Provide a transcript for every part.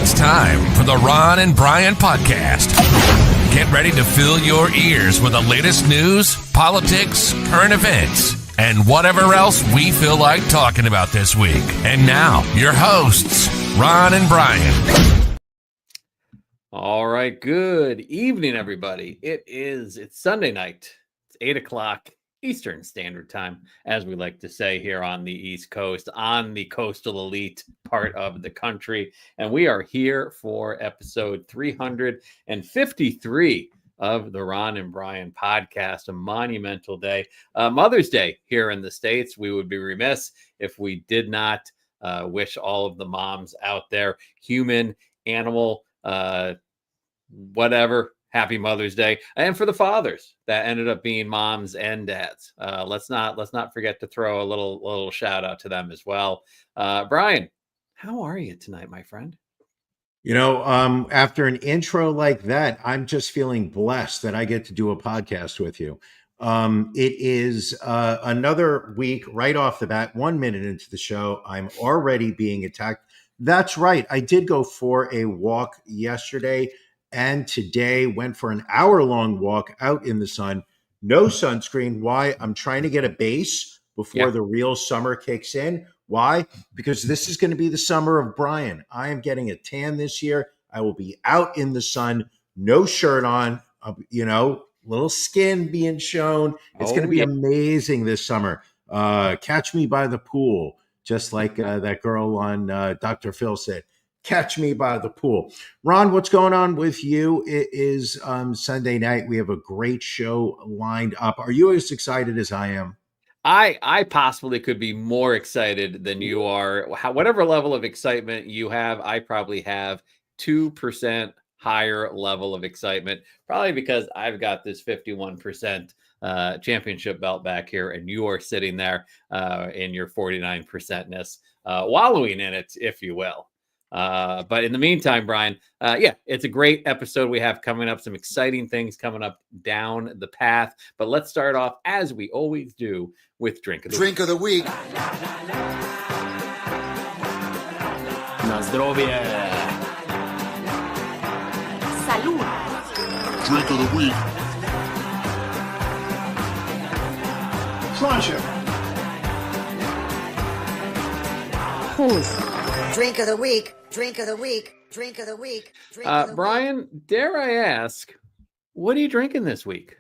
It's time for the Ron and Brian podcast. Get ready to fill your ears with the latest news, politics, current events, and whatever else we feel like talking about this week. And now, your hosts, Ron and Brian. All right, good evening, everybody. It's Sunday night. It's 8 o'clock Eastern Standard Time, as we like to say here on the East Coast, on the coastal elite part of the country. And we are here for episode 353 of the Ron and Brian podcast, a monumental day, Mother's Day here in the States. We would be remiss if we did not wish all of the moms out there, human, animal, whatever, happy Mother's Day. And for the fathers that ended up being moms and dads, let's not forget to throw a little shout out to them as well. Brian, how are you tonight, my friend? You know, after an intro like that, I'm just feeling blessed that I get to do a podcast with you. It is another week right off the bat, 1 minute into the show. I'm already being attacked. That's right. I did go for a walk yesterday and today, went for an hour-long walk out in the sun. No sunscreen. Why? I'm trying to get a base before the real summer kicks in. Why? Because this is going to be the summer of Brian. I am getting a tan this year. I will be out in the sun, no shirt on, little skin being shown. It's going to be amazing this summer. Catch me by the pool, just like that girl on Dr. Phil said. Catch me by the pool. Ron, what's going on with you? It is Sunday night. We have a great show lined up. Are you as excited as I am? I possibly could be more excited than you are. Whatever level of excitement you have, I probably have 2% higher level of excitement, probably because I've got this 51% championship belt back here, and you are sitting there in your 49%ness, wallowing in it, if you will. But in the meantime, Brian, it's a great episode we have coming up, some exciting things coming up down the path. But let's start off, as we always do, with Drink of the Week. Drink of the Week. Na zdrowie. Salud. Drink of the Week. Sláinte. Drink of the week. Drink of the week. Drink of the week. Brian, dare I ask, what are you drinking this week?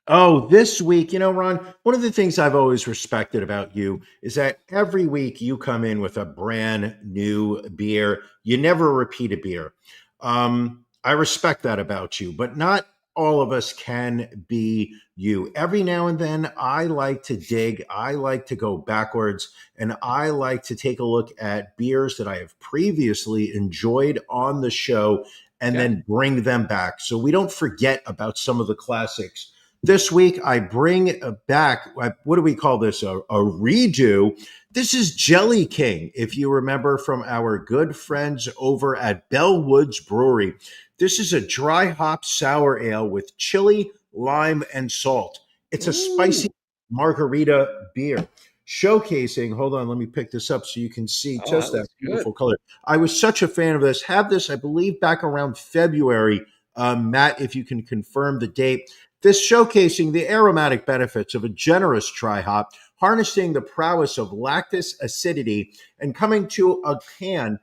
Oh, this week, Ron, one of the things I've always respected about you is that every week you come in with a brand new beer. You never repeat a beer. I respect that about you, but not all of us can be you. Every now and then, I like to dig. I like to go backwards, and I like to take a look at beers that I have previously enjoyed on the show and then bring them back so we don't forget about some of the classics. This week, I bring back, what do we call this? A redo. This is Jelly King, if you remember from our good friends over at Bellwoods Brewery. This is a dry hop sour ale with chili, lime, and salt. It's a spicy margarita beer. Showcasing, hold on, let me pick this up so you can see just that beautiful color. I was such a fan of this. Have this, I believe, back around February. Matt, if you can confirm the date. This showcasing the aromatic benefits of a generous dry hop, harnessing the prowess of lactose acidity, and coming to a can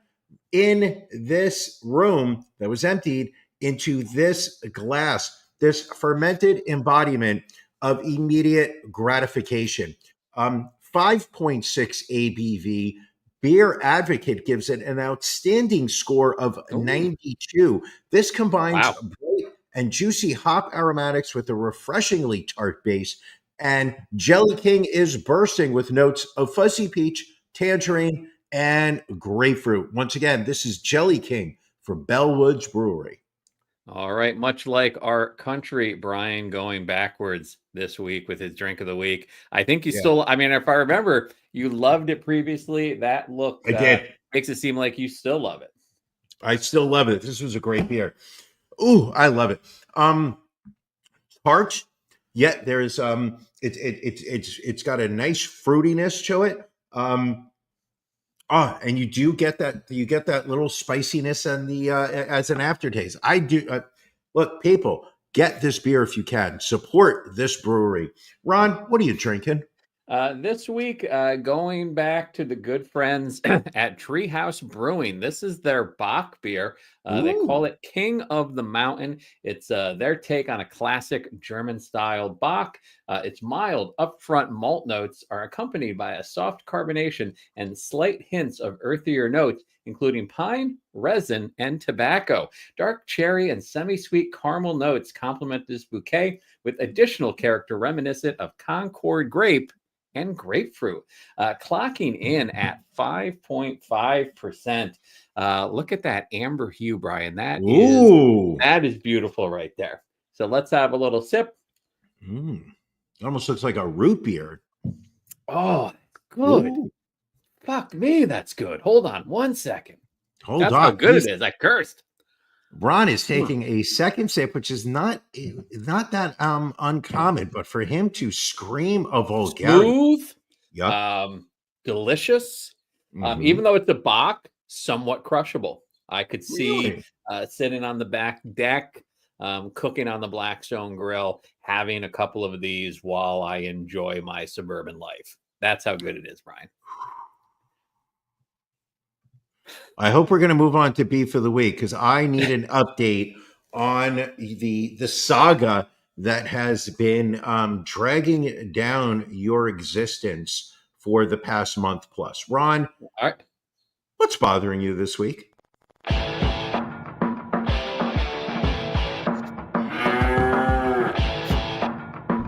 in this room that was emptied into this glass, this fermented embodiment of immediate gratification. 5.6 ABV. Beer Advocate gives it an outstanding score of 92. This combines bright and juicy hop aromatics with a refreshingly tart base, and Jelly King is bursting with notes of fuzzy peach, tangerine, and grapefruit. Once again, this is Jelly King from Bellwoods Brewery. All right. Much like our country, Brian going backwards this week with his drink of the week. I think you still, I mean, if I remember, you loved it previously. That look makes it seem like you still love it. I still love it. This was a great beer. Ooh, I love it. Tart, yet there's it's got a nice fruitiness to it. Oh, and you do get that. You get that little spiciness and the as an aftertaste. I do. Look, people, get this beer if you can. Support this brewery. Ron, what are you drinking? This week, going back to the good friends at Treehouse Brewing. This is their Bach beer. They call Ooh. it King of the Mountain. It's their take on a classic German-style Bach. Its mild, upfront malt notes are accompanied by a soft carbonation and slight hints of earthier notes, including pine, resin, and tobacco. Dark cherry and semi-sweet caramel notes complement this bouquet with additional character reminiscent of Concord grape and grapefruit, clocking in at 5.5%. Look at that amber hue, Brian. Ooh. That is beautiful right there. So let's have a little sip. Mm. It almost looks like a root beer. Oh, good. Ooh. Fuck me, that's good. Hold on one second. Hold That's on. how good it is. I cursed. Ron is taking a second sip, which is not that uncommon, but for him to scream a vulgarity. Smooth, Yep. delicious. Mhm. Even though it's a Bach, somewhat crushable. I could see Really? sitting on the back deck, cooking on the Blackstone Grill, having a couple of these while I enjoy my suburban life. That's how good it is, Brian. I hope we're going to move on to beef of the week because I need an update on the saga that has been dragging down your existence for the past month plus. Ron, All right. what's bothering you this week?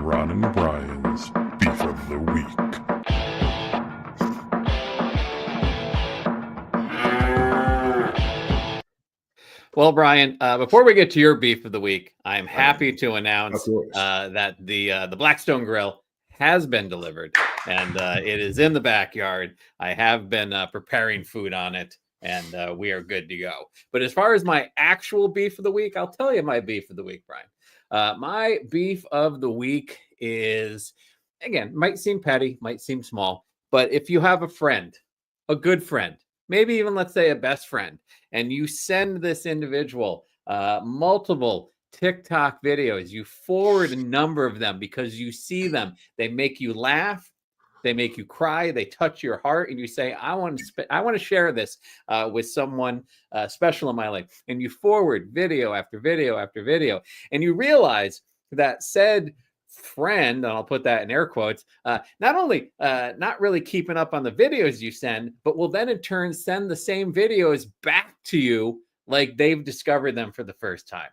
Ron and Brian's Beef of the Week. Well, Brian, before we get to your beef of the week, I'm happy to announce Of course. that the Blackstone Grill has been delivered, and it is in the backyard. I have been preparing food on it, and we are good to go. But as far as my actual beef of the week, I'll tell you my beef of the week, Brian. My beef of the week is, again, might seem petty, might seem small, but if you have a friend, a good friend, maybe even let's say a best friend, and you send this individual multiple TikTok videos, you forward a number of them because you see them, they make you laugh, they make you cry, they touch your heart, and you say, I want to share this with someone special in my life. And you forward video after video after video, and you realize that said friend, and I'll put that in air quotes, not only not really keeping up on the videos you send, but will then in turn send the same videos back to you like they've discovered them for the first time.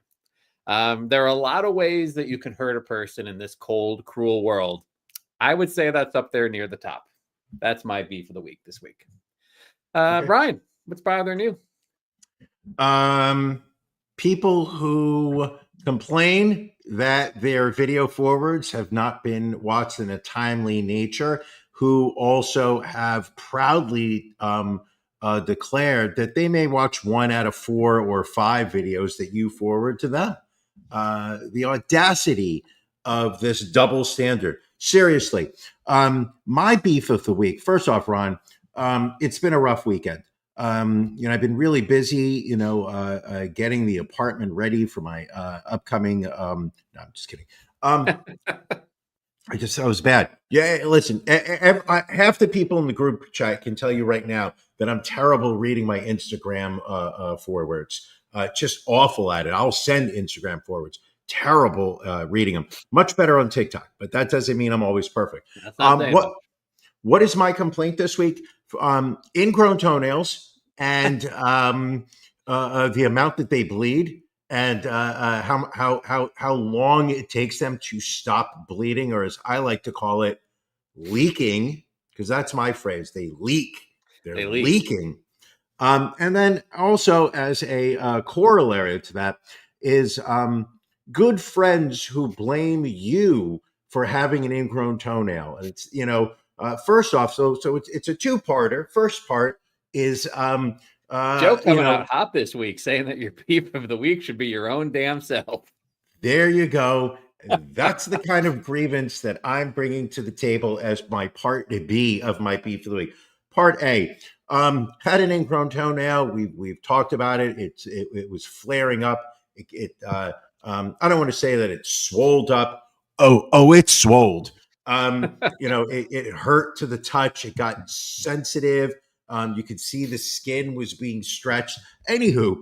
There are a lot of ways that you can hurt a person in this cold, cruel world. I would say that's up there near the top. That's my beef of the week this week. Okay. Brian, what's bothering you? People who complain that their video forwards have not been watched in a timely nature, who also have proudly declared that they may watch 1 out of 4 or 5 videos that you forward to them. The audacity of this double standard. Seriously, my beef of the week. First off, Ron, it's been a rough weekend. I've been really busy, getting the apartment ready for my upcoming. No, I'm just kidding. I was bad. Yeah, listen, half the people in the group chat can tell you right now that I'm terrible reading my Instagram forwards. Just awful at it. I'll send Instagram forwards. Terrible reading them. Much better on TikTok, but that doesn't mean I'm always perfect. That's not saying much. What is my complaint this week? Ingrown toenails and the amount that they bleed, and how long it takes them to stop bleeding, or as I like to call it, leaking, because that's my phrase. They leak. They're leaking. And then also as a corollary to that is good friends who blame you for having an ingrown toenail. And it's, first off, so it's a two-parter. First part is Joe coming out hot this week, saying that your beef of the week should be your own damn self. There you go. That's the kind of grievance that I'm bringing to the table as my part B of my beef of the week. Part A. Had an ingrown toenail. We've talked about it. It was flaring up. I don't want to say that it swolled up. Oh, it swolled. It hurt to the touch. It got sensitive. You could see the skin was being stretched. Anywho,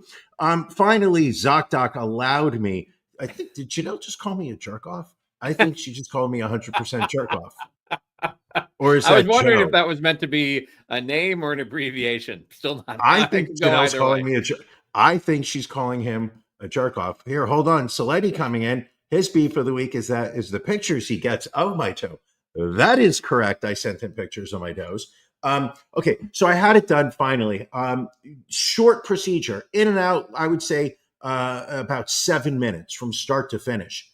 finally, ZocDoc allowed me. I think, did Janelle just call me a jerk off? I think she just called me 100% jerk off. Or is I was that wondering Joe? if that was meant to be a name or an abbreviation. Still not. I think could go Janelle's either calling way. me a jerk. I think she's calling him a jerk off. Here, hold on. Saletti coming in. His beef of the week is the pictures he gets of my toe. That is correct. I sent him pictures of my toes. Okay, so I had it done finally. Short procedure, in and out. I would say about 7 minutes from start to finish.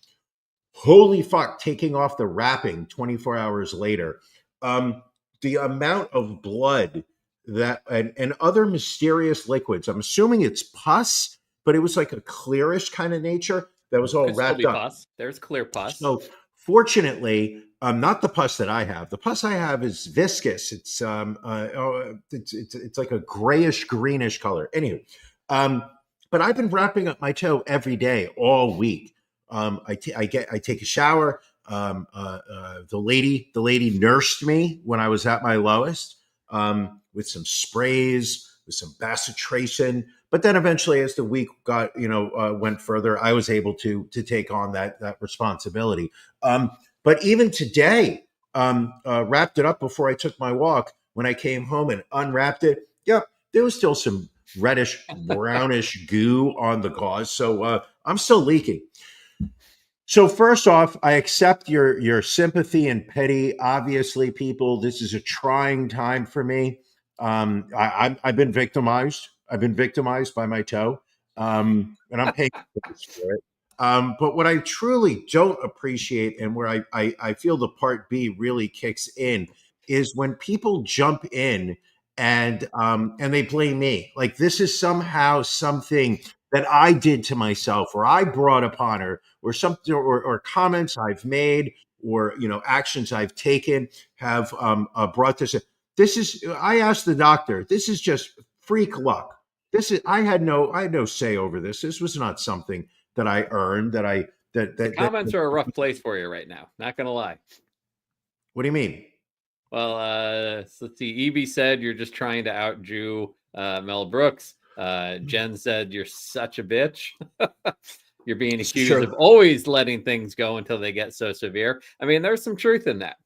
Holy fuck! Taking off the wrapping 24 hours later. The amount of blood that and other mysterious liquids. I'm assuming it's pus, but it was like a clearish kind of nature that was all Could still wrapped be up. pus. There's clear pus. So fortunately, not the pus that I have. The pus I have is viscous. It's like a grayish greenish color. Anyway, but I've been wrapping up my toe every day all week. I take a shower. The lady nursed me when I was at my lowest with some sprays, with some bacitracin. But then eventually, as the week went further, I was able to take on that responsibility. But even today, wrapped it up before I took my walk. When I came home and unwrapped it, yep, there was still some reddish, brownish goo on the gauze. So I'm still leaking. So first off, I accept your sympathy and pity. Obviously, people, this is a trying time for me. I've been victimized. I've been victimized by my toe, and I'm paying for it. But what I truly don't appreciate, and where I feel the part B really kicks in, is when people jump in and they blame me. Like this is somehow something that I did to myself, or I brought upon her, or something, or comments I've made, or actions I've taken have brought this. This is. I asked the doctor. This is just freak luck. This is. I had no say over this. This was not something that I earned. The comments are a rough place for you right now. Not gonna lie. What do you mean? Well, let's see. Evie said you're just trying to out Jew Mel Brooks. Jen said you're such a bitch. You're being accused of always letting things go until they get so severe. I mean, there's some truth in that.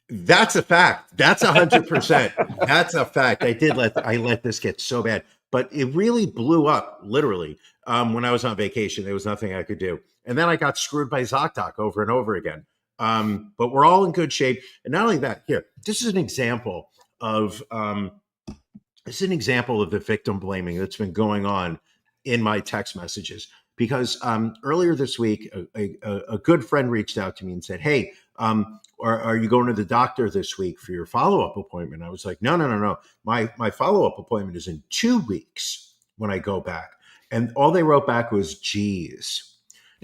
That's a fact. That's 100%. That's a fact. I let this get so bad, but it really blew up literally when I was on vacation. There was nothing I could do, and then I got screwed by ZocDoc over and over again. But we're all in good shape, and not only that. Here, this is an example of the victim blaming that's been going on in my text messages. Because earlier this week, a good friend reached out to me and said, "Hey, are you going to the doctor this week for your follow-up appointment?" I was like, no. My follow-up appointment is in 2 weeks when I go back. And all they wrote back was, "Geez."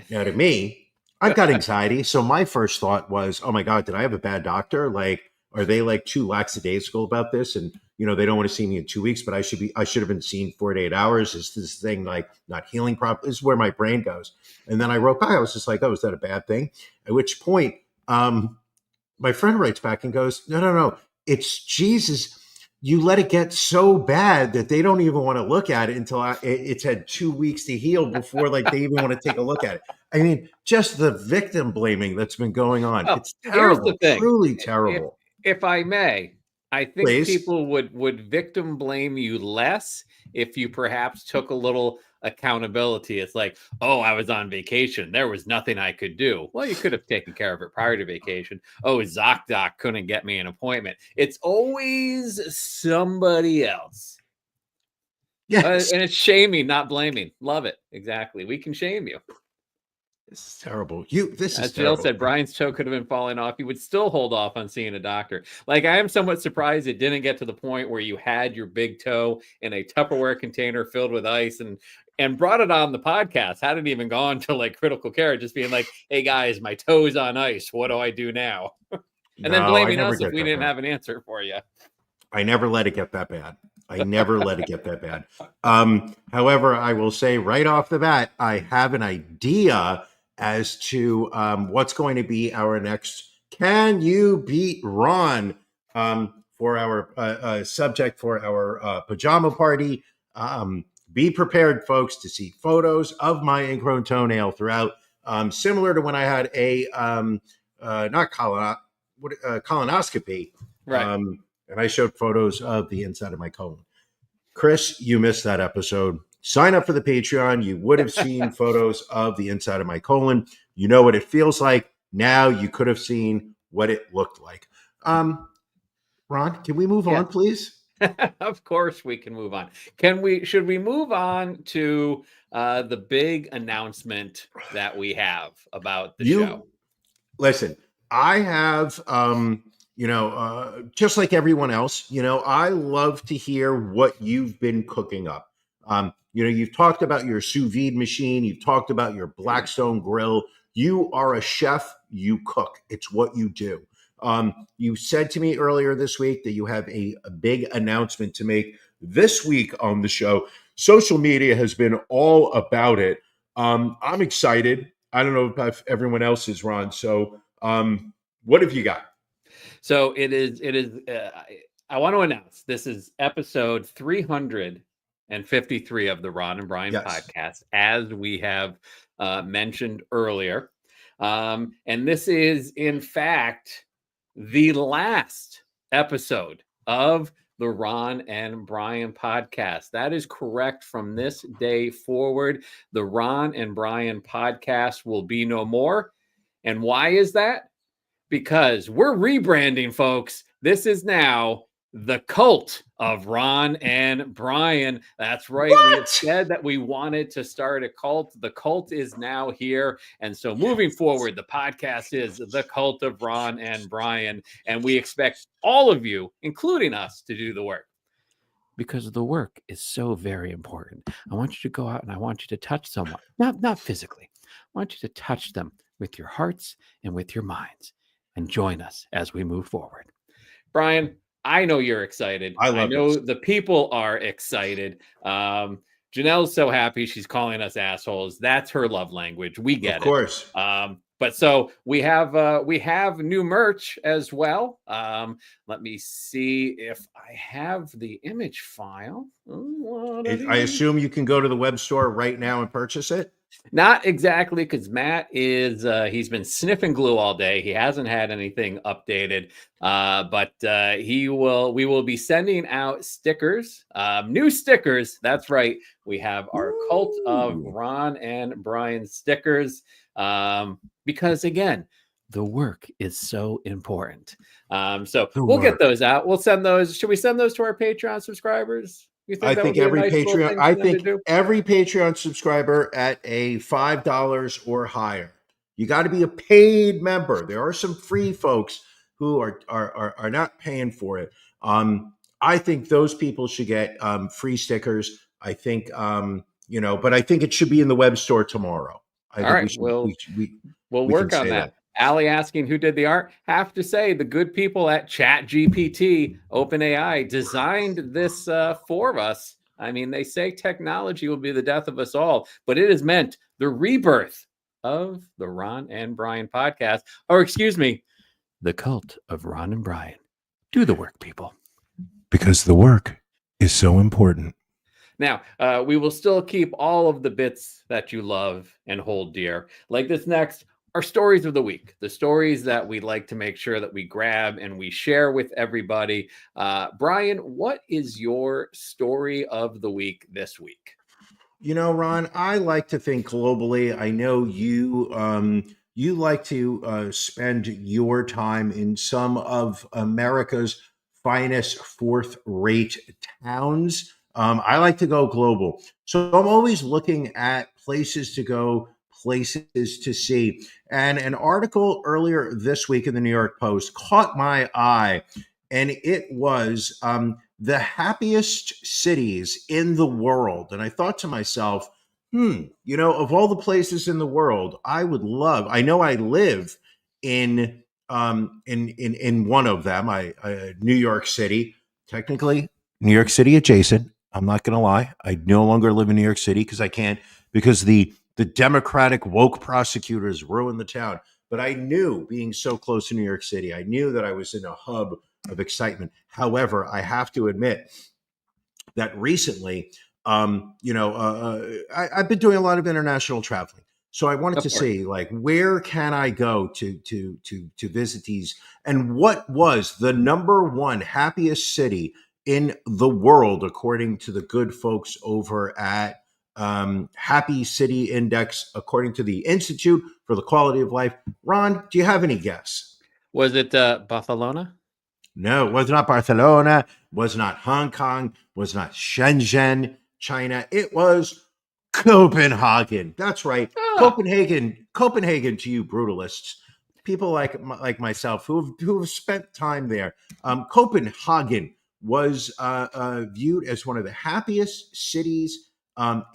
Now to me, I've got anxiety. So my first thought was, oh my God, did I have a bad doctor? Like, are they like too lackadaisical about this? And, they don't want to see me in 2 weeks, but I should have been seen 4 to 8 hours. Is this thing like not healing properly? This is where my brain goes. And then I wrote back, I was just like, oh, is that a bad thing? At which point, my friend writes back and goes, no, it's Jesus. You let it get so bad that they don't even want to look at it until it's had 2 weeks to heal before like they even want to take a look at it. I mean, just the victim blaming that's been going on. Well, it's terrible, here's the thing. Truly terrible. If I may, I think Please. people would victim blame you less if you perhaps took a little accountability. It's like, oh, I was on vacation. There was nothing I could do. Well, you could have taken care of it prior to vacation. Oh, ZocDoc couldn't get me an appointment. It's always somebody else. Yes. And it's shaming, not blaming. Love it. Exactly. We can shame you. This is terrible. As Jill said, Brian's toe could have been falling off. He would still hold off on seeing a doctor. Like, I am somewhat surprised it didn't get to the point where you had your big toe in a Tupperware container filled with ice and brought it on the podcast. Hadn't even gone to like critical care, just being like, hey guys, my toe's on ice. What do I do now? And then blaming us if we didn't have an answer for you. I never let it get that bad. I never let it get that bad. However, I will say right off the bat, I have an idea as to what's going to be our next Can You Beat Ron for our subject for our pajama party. Be prepared, folks, to see photos of my ingrown toenail throughout, similar to when I had a colonoscopy. Right. And I showed photos of the inside of my colon. Chris, you missed that episode. Sign up for the Patreon. You would have seen photos of the inside of my colon. You know what it feels like. Now you could have seen what it looked like. Ron, can we move on, please? Of course we can move on. Should we move on to the big announcement that we have about the show? Listen, I have just like everyone else, I love to hear what you've been cooking up. You've talked about your sous vide machine, you've talked about your Blackstone grill. You are a chef, you cook. It's what you do. You said to me earlier this week that you have a big announcement to make this week on the show. Social media has been all about it. I'm excited. I don't know if everyone else is, Ron. So what have you got? So it is, I want to announce this is episode 353 of the Ron and Brian podcast, as we have mentioned earlier. And this is, in fact, the last episode of the Ron and Brian podcast. That is correct. From this day forward, the Ron and Brian podcast will be no more. And why is that? Because we're rebranding, folks. This is now the Cult of Ron and Brian. That's right. What? We have said that we wanted to start a cult. The cult is now here. And so moving forward, the podcast is the Cult of Ron and Brian. And we expect all of you, including us, to do the work. Because the work is so very important. I want you to go out and I want you to touch someone, not physically. I want you to touch them with your hearts and with your minds. And join us as we move forward. Brian, I know you're excited. I know the people are excited. Janelle's so happy. She's calling us assholes. That's her love language. We get it. Of course. But so we have new merch as well. Let me see if I have the image file. I assume you can go to the web store right now and purchase it. Not exactly, because Matt is he's been sniffing glue all day. He hasn't had anything updated, but we will be sending out stickers, new stickers. That's right. We have our Cult of Ron and Brian stickers, because again, the work is so important. So we'll get those out. We'll send those. Should we send those to our Patreon subscribers? I think every Patreon subscriber at a $5 or higher. You got to be a paid member. There are some free folks who are not paying for it. I think those people should get free stickers. I think but I think it should be in the web store tomorrow. We'll work on that. Allie asking who did the art. Have to say, the good people at ChatGPT, OpenAI, designed this for us. I mean, they say technology will be the death of us all, but it has meant the rebirth of the Ron and Brian podcast. Or excuse me, the Cult of Ron and Brian. Do the work, people. Because the work is so important. Now, we will still keep all of the bits that you love and hold dear. Like this next, our stories of the week, the stories that we like to make sure that we grab and we share with everybody. Brian, what is your story of the week this week? Ron, I like to think globally. I know you like to spend your time in some of America's finest fourth-rate towns. I like to go global. So I'm always looking at places to go, places to see. And an article earlier this week in the New York Post caught my eye, and it was the happiest cities in the world. And I thought to myself, of all the places in the world, I know I live in one of them, New York City. technically New York City adjacent. I'm not going to lie. I no longer live in New York City because I can't, because the Democratic woke prosecutors ruined the town. But I knew, being so close to New York City, I knew that I was in a hub of excitement. However, I have to admit that recently, I've been doing a lot of international traveling. So I wanted Of to course. say, like, where can I go to visit these? And what was the number one happiest city in the world, according to the good folks over at Happy City Index, according to the Institute for the Quality of Life? Ron, do you have any guess? Was it Barcelona? No, it was not Barcelona, was not Hong Kong, was not Shenzhen, China. It was Copenhagen. That's right. Oh, Copenhagen to you brutalists. People like myself who've spent time there. Copenhagen was viewed as one of the happiest cities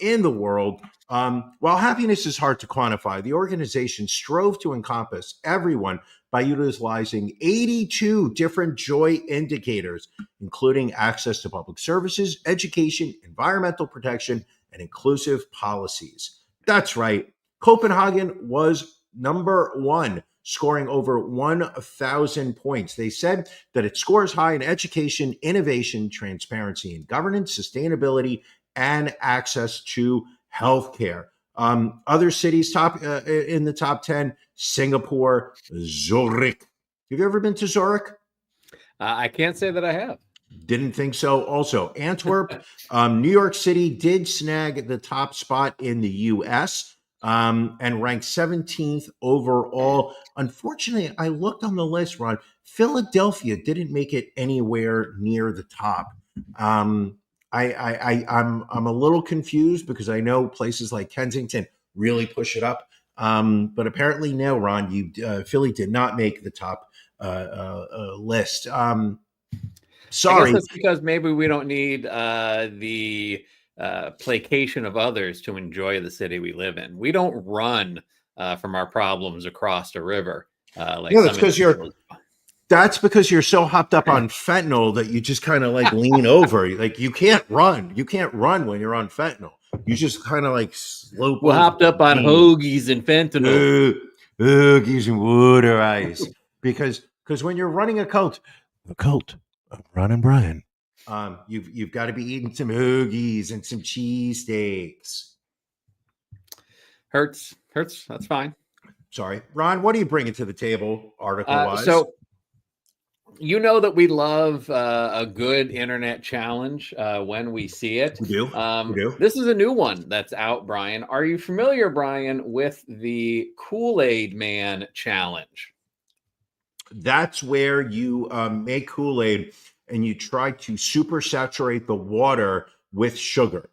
in the world. While happiness is hard to quantify, the organization strove to encompass everyone by utilizing 82 different joy indicators, including access to public services, education, environmental protection, and inclusive policies. That's right. Copenhagen was number one, scoring over 1,000 points. They said that it scores high in education, innovation, transparency, and governance, sustainability, and access to healthcare. Other cities top in the top 10: Singapore, Zurich. Have you ever been to Zurich? I can't say that I have. Didn't think so. Also, Antwerp, New York City did snag the top spot in the U.S. And ranked 17th overall. Unfortunately, I looked on the list, Ron. Philadelphia didn't make it anywhere near the top. I'm a little confused because I know places like Kensington really push it up. But apparently, no, Ron, Philly did not make the top list. I guess Sorry. that's because maybe we don't need the placation of others to enjoy the city we live in. We don't run from our problems across a river like Yeah, some individuals. that's because you're so hopped up on fentanyl that you just kind of like lean over. Like you can't run. You can't run when you're on fentanyl. You just kind of like slope. We're hopped up on hoagies and fentanyl. Hoagies and water ice. Because when you're running a cult of Ron and Brian, you've got to be eating some hoagies and some cheesesteaks. Hurts. That's fine. Sorry, Ron. What are you bringing to the table, article-wise? So you know that we love a good internet challenge when we see it. We do. This is a new one that's out, Brian. Are you familiar, Brian, with the Kool-Aid Man challenge? That's where you make Kool-Aid and you try to super saturate the water with sugar.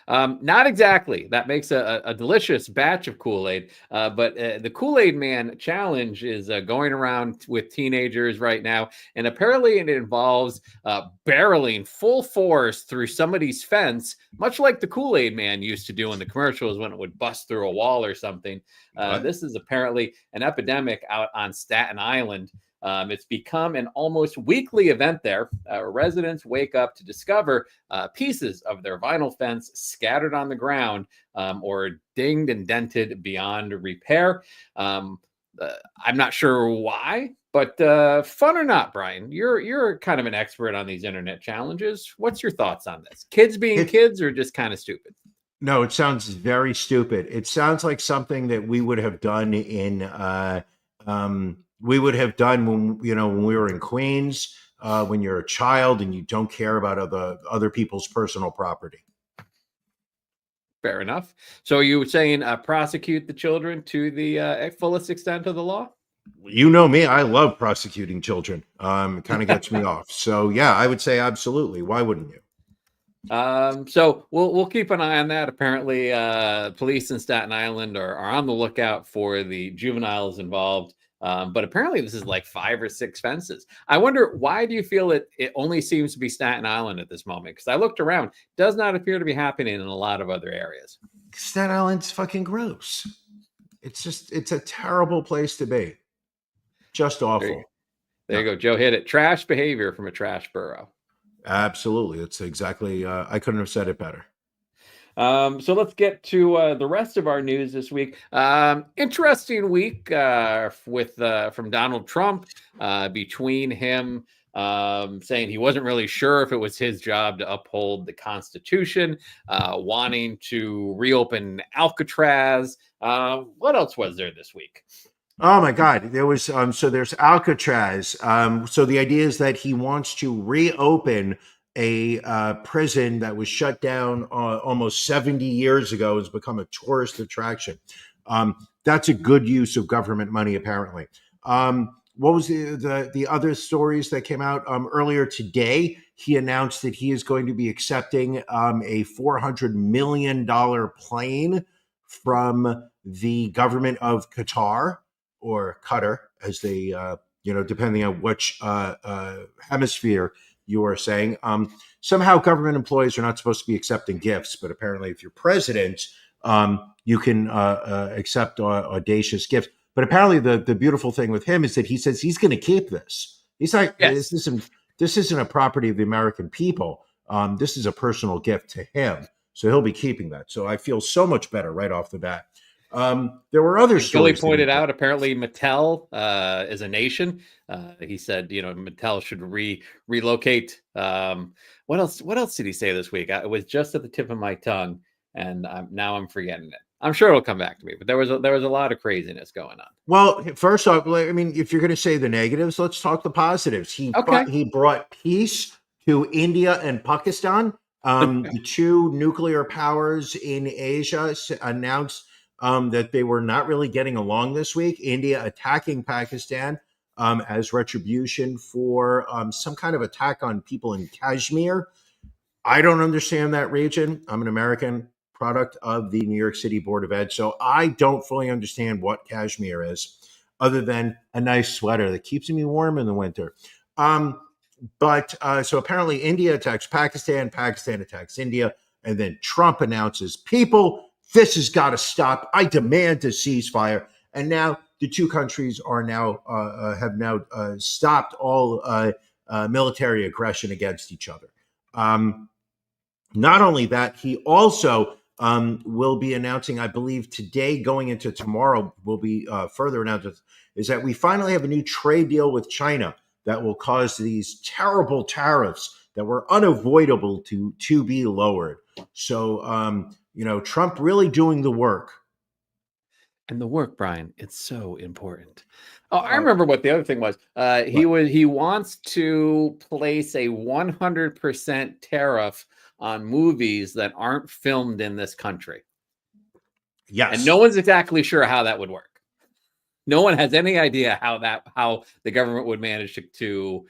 Not exactly. That makes a delicious batch of Kool-Aid. But the Kool-Aid Man challenge is going around with teenagers right now. And apparently it involves barreling full force through somebody's fence, much like the Kool-Aid Man used to do in the commercials when it would bust through a wall or something. This is apparently an epidemic out on Staten Island. It's become an almost weekly event there. Residents wake up to discover pieces of their vinyl fence scattered on the ground or dinged and dented beyond repair. I'm not sure why, but fun or not, Brian, you're kind of an expert on these internet challenges. What's your thoughts on this? Kids being kids or just kind of stupid? No, it sounds very stupid. It sounds like something that we would have done when we were in Queens, when you're a child and you don't care about other people's personal property. Fair enough. So you were saying prosecute the children to the fullest extent of the law? You know me, I love prosecuting children. It kind of gets me off. So yeah, I would say absolutely. Why wouldn't you? So we'll keep an eye on that. Apparently, police in Staten Island are on the lookout for the juveniles involved. But apparently this is like 5 or 6 fences. I wonder, why do you feel it only seems to be Staten Island at this moment? Because I looked around, does not appear to be happening in a lot of other areas. Staten Island's fucking gross. It's a terrible place to be. Just awful. There you go. Joe hit it. Trash behavior from a trash borough. Absolutely. It's exactly, I couldn't have said it better. So let's get to the rest of our news this week. Interesting week with from Donald Trump between him saying he wasn't really sure if it was his job to uphold the Constitution, wanting to reopen Alcatraz. What else was there this week? Oh my God. There was so there's Alcatraz. So the idea is that he wants to reopen a prison that was shut down almost 70 years ago, has become a tourist attraction. That's a good use of government money, apparently. What was the other stories that came out earlier today? He announced that he is going to be accepting a $400 million plane from the government of Qatar, or Qatar, as they, depending on which hemisphere you are saying. Somehow government employees are not supposed to be accepting gifts, but apparently if you're president, you can accept audacious gifts. But apparently the beautiful thing with him is that he says he's going to keep this. He's like, Yes. this isn't a property of the American people. This is a personal gift to him. So he'll be keeping that. So I feel so much better right off the bat. There were other Billy stories. pointed out apparently Mattel is a nation. He said, Mattel should relocate. What else did he say this week? It was just at the tip of my tongue, and now I'm forgetting it. I'm sure it'll come back to me. But there was a lot of craziness going on. Well, first off, I mean, if you're going to say the negatives, let's talk the positives. He brought peace to India and Pakistan. The two nuclear powers in Asia announced that they were not really getting along this week. India attacking Pakistan as retribution for some kind of attack on people in Kashmir. I don't understand that region. I'm an American product of the New York City Board of Ed, so I don't fully understand what Kashmir is, other than a nice sweater that keeps me warm in the winter. But so apparently India attacks Pakistan, Pakistan attacks India, and then Trump announces, people, this has got to stop. I demand a ceasefire. And now the two countries are now have now stopped all military aggression against each other. Not only that, he also will be announcing, I believe today going into tomorrow will be further announcements, is that we finally have a new trade deal with China that will cause these terrible tariffs that were unavoidable to be lowered. So, Trump really doing the work. And the work, Brian, it's so important. Oh, I remember what the other thing was. He wants to place a 100% tariff on movies that aren't filmed in this country. Yes. And no one's exactly sure how that would work. No one has any idea how the government would manage to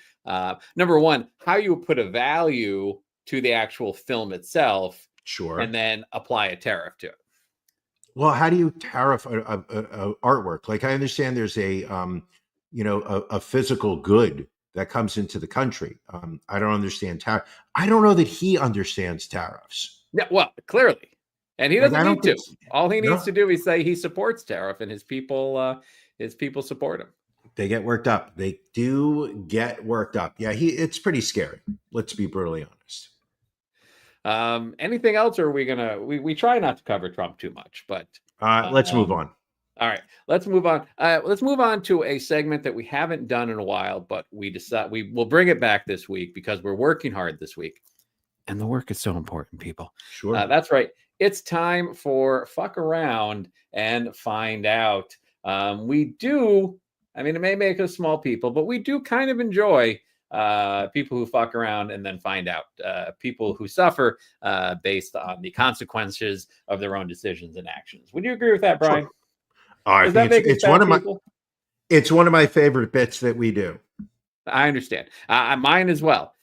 number one, how you would put a value to the actual film itself, sure, and then apply a tariff to it. Well, how do you tariff a artwork? Like, I understand there's a physical good that comes into the country. I don't understand tariff. I don't know that he understands tariffs. Yeah, well, clearly, and he doesn't need to. All he needs No. to do is say he supports tariff, and his people support him. They get worked up. They do get worked up. Yeah, it's pretty scary. Let's be brutally honest. Anything else, or are we gonna we try not to cover Trump too much, but let's move on. All right, let's move on. Let's move on to a segment that we haven't done in a while, but we decide we will bring it back this week because we're working hard this week, and the work is so important, people. Sure, that's right. It's time for Fuck Around and Find Out. We do. I mean, it may make us small people, but we do kind of enjoy people who fuck around and then find out, people who suffer based on the consequences of their own decisions and actions. Would you agree with that, Brian? Sure. It's one of my favorite bits that we do. I understand. Mine as well.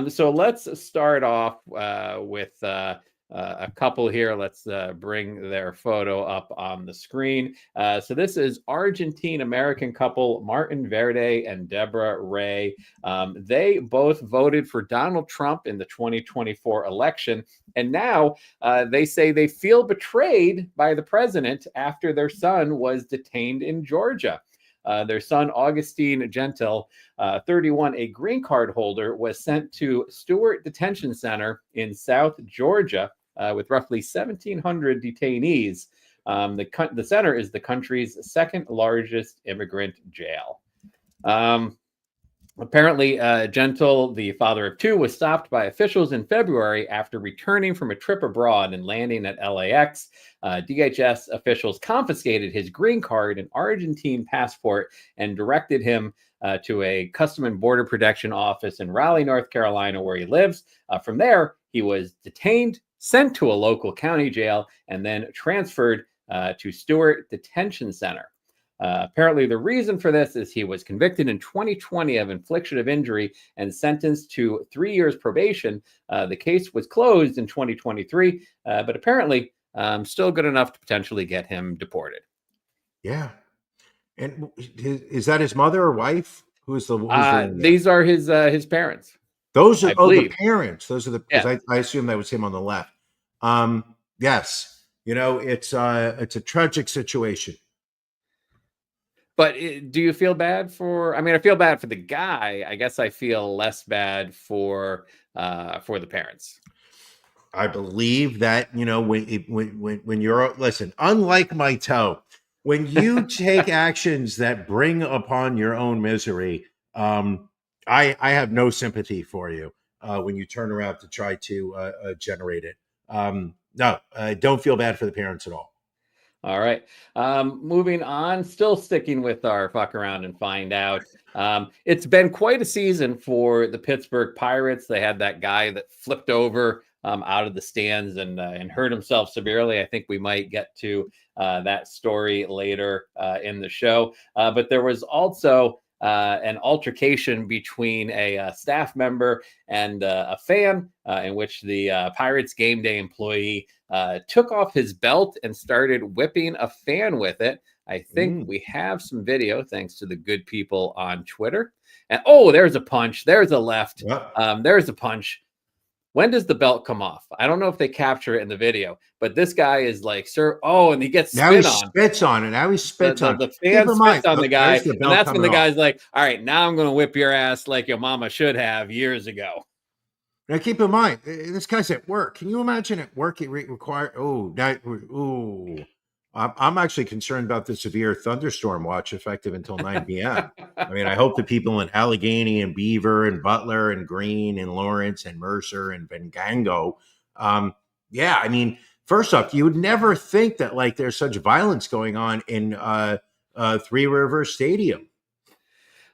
So let's start off with a couple here. Let's bring their photo up on the screen. So this is Argentine-American couple Martin Verde and Deborah Ray. They both voted for Donald Trump in the 2024 election. And now they say they feel betrayed by the president after their son was detained in Georgia. Their son, Augustine Gentil, 31, a green card holder, was sent to Stewart Detention Center in South Georgia with roughly 1,700 detainees. The center is the country's second largest immigrant jail. Apparently, Gentle, the father of two, was stopped by officials in February after returning from a trip abroad and landing at LAX. DHS officials confiscated his green card and Argentine passport and directed him to a Custom and Border Protection office in Raleigh, North Carolina, where he lives. From there, he was detained, sent to a local county jail, and then transferred to Stewart Detention Center. Apparently, the reason for this is he was convicted in 2020 of infliction of injury and sentenced to 3 years probation. The case was closed in 2023, but apparently still good enough to potentially get him deported. Yeah. And is that his mother or wife? Who's the these are his parents. Those are the believe. parents. Those are the, because I assume that was him on the left. Yes. It's a tragic situation. But do you feel bad for? I mean, I feel bad for the guy. I guess I feel less bad for the parents. I believe that when you're unlike my toe, when you take actions that bring upon your own misery, I have no sympathy for you when you turn around to try to generate it. No, I don't feel bad for the parents at all. All right. Moving on, still sticking with our fuck around and find out. It's been quite a season for the Pittsburgh Pirates. They had that guy that flipped over out of the stands and hurt himself severely. I think we might get to that story later in the show. But there was also an altercation between a staff member and a fan in which the Pirates game day employee took off his belt and started whipping a fan with it. I think we have some video thanks to the good people on Twitter. And there's a punch. There's a left. Yep. There's a punch. When does the belt come off? I don't know if they capture it in the video, but this guy is like, sir. And he gets now spit he on. Spits on it. Now he spits on. The fan spits on the guy, and that's when the guy's like, "All right, now I'm going to whip your ass like your mama should have years ago." Now keep in mind, this guy's at work. Can you imagine at work it require? I'm actually concerned about the severe thunderstorm watch effective until 9 p.m. I mean, I hope the people in Allegheny and Beaver and Butler and Greene and Lawrence and Mercer and Venango. I mean, first off, you would never think that like there's such violence going on in Three Rivers Stadium.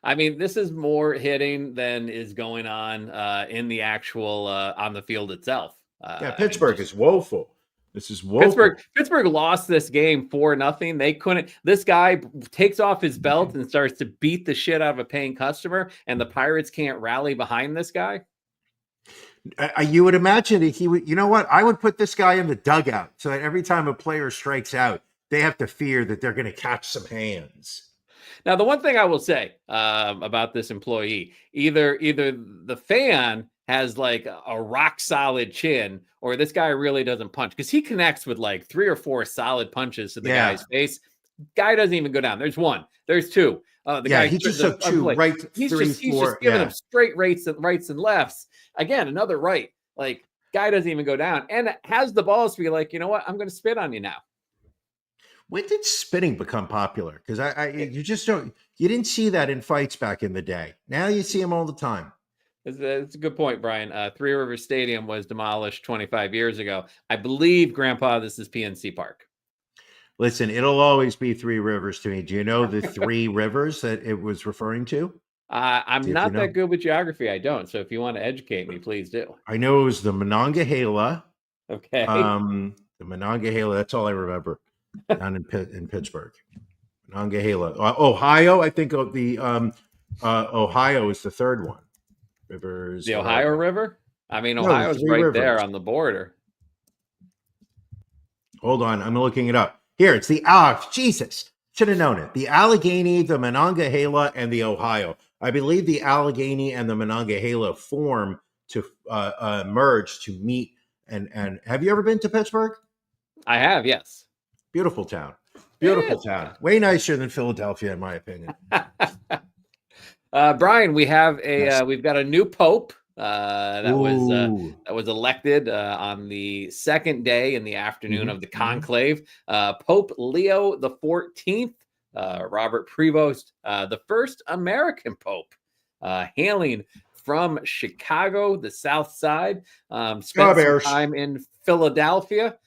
I mean, this is more hitting than is going on in the actual on the field itself. Pittsburgh is woeful. This is woeful. Pittsburgh lost this game 4-0. They couldn't. This guy takes off his belt and starts to beat the shit out of a paying customer, and the Pirates can't rally behind this guy. You would imagine that he would. You know what? I would put this guy in the dugout so that every time a player strikes out, they have to fear that they're going to catch some hands. Now, the one thing I will say about this employee, either the fan has like a rock solid chin, or this guy really doesn't punch, because he connects with like 3 or 4 solid punches to the guy's face. Guy doesn't even go down. There's one. There's two. Guy he just took two right. He's just giving him straight rights and lefts. Again, another right. Like, guy doesn't even go down and has the balls to be like, you know what? I'm going to spit on you now. When did spitting become popular? Because you didn't see that in fights back in the day. Now you see them all the time. It's a good point, Brian. Three Rivers Stadium was demolished 25 years ago. I believe, Grandpa, this is PNC Park. Listen, it'll always be Three Rivers to me. Do you know the 3 rivers that it was referring to? I'm not that good with geography. I don't. So if you want to educate me, please do. I know it was the Monongahela. Okay. The Monongahela. That's all I remember. Down in Pittsburgh. Monongahela. Ohio, I think the Ohio is the third one. Rivers. The Ohio River? I mean, Ohio's right rivers. There on the border. Hold on, I'm looking it up. Here, it's the Jesus. Should have known it. The Allegheny, the Monongahela, and the Ohio. I believe the Allegheny and the Monongahela form to merge to meet. And have you ever been to Pittsburgh? I have, yes. Beautiful town. Beautiful town. Way nicer than Philadelphia, in my opinion. Brian, we have Yes. we've got a new pope that Ooh. was elected on the second day in the afternoon of the Mhm. conclave. Pope Leo the 14th, Robert Prevost, the first American pope, hailing from Chicago, the South Side, Go spent some Bears. time in Philadelphia.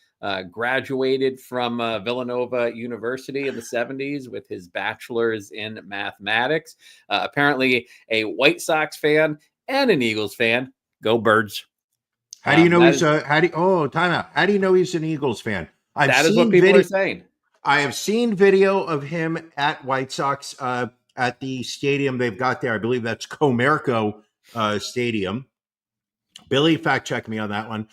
Graduated from Villanova University in the 70s with his bachelor's in mathematics. Apparently a White Sox fan and an Eagles fan. Go Birds. How do you know That he's is, time out. How do you know he's an Eagles fan? that is what people are saying. I have seen video of him at White Sox at the stadium they've got there. I believe that's Comerico Stadium. Billy, fact check me on that one.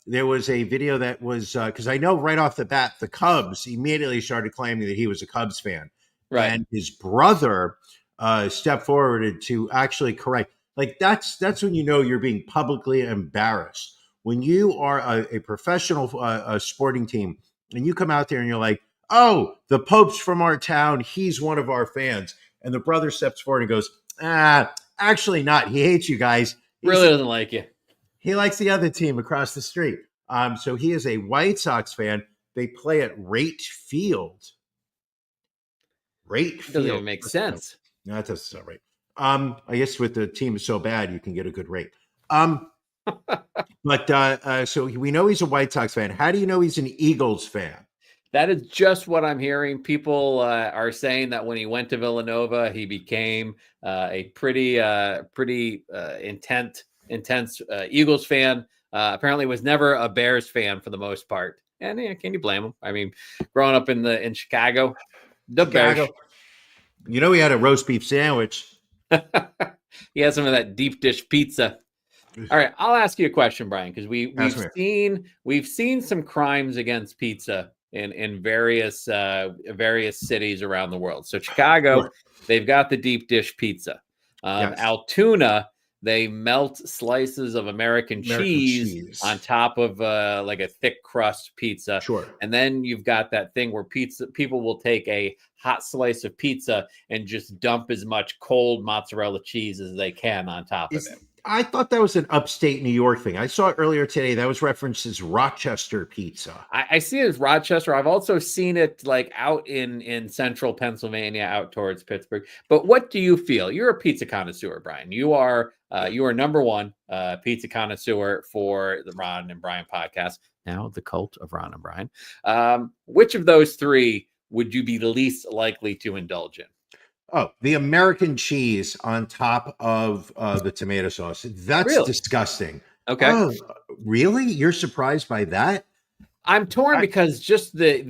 There was a video that was because I know right off the bat the Cubs immediately started claiming that he was a Cubs fan, Right. and his brother stepped forward to actually correct. Like that's when you know you're being publicly embarrassed when you are a professional sporting team and you come out there and you're like, "Oh, the Pope's from our town. He's one of our fans," and the brother steps forward and goes, actually not. He hates you guys. Really doesn't like you. He likes the other team across the street. So he is a White Sox fan. They play at Rate Field. Rate Field. Doesn't even make sense. No, that doesn't sound right. I guess with the team is so bad, you can get a good rate. But so we know he's a White Sox fan. How do you know he's an Eagles fan? That is just what I'm hearing. People are saying that when he went to Villanova, he became a pretty intense Eagles fan. Apparently was never a Bears fan for the most part. And yeah, can you blame him? I mean, growing up in Chicago, the Bears. You know, he had a roast beef sandwich. He has some of that deep dish pizza. All right, I'll ask you a question, Brian, because we've seen some crimes against pizza in various cities around the world. So Chicago, they've got the deep dish pizza. Yes. Altoona, they melt slices of American cheese on top of like a thick crust pizza. Sure. And then you've got that thing where people will take a hot slice of pizza and just dump as much cold mozzarella cheese as they can on top of it. I thought that was an upstate New York thing. I saw it earlier today. That was referenced as Rochester pizza. I see it as Rochester. I've also seen it like out in central Pennsylvania, out towards Pittsburgh. But what do you feel? You're a pizza connoisseur, Brian. You are number one pizza connoisseur for the Ron and Brian podcast. Now the cult of Ron and Brian. Which of those three would you be least likely to indulge in? Oh, the American cheese on top of the tomato sauce. That's Really? disgusting. Okay. Oh, really? You're surprised by that? I'm torn because just it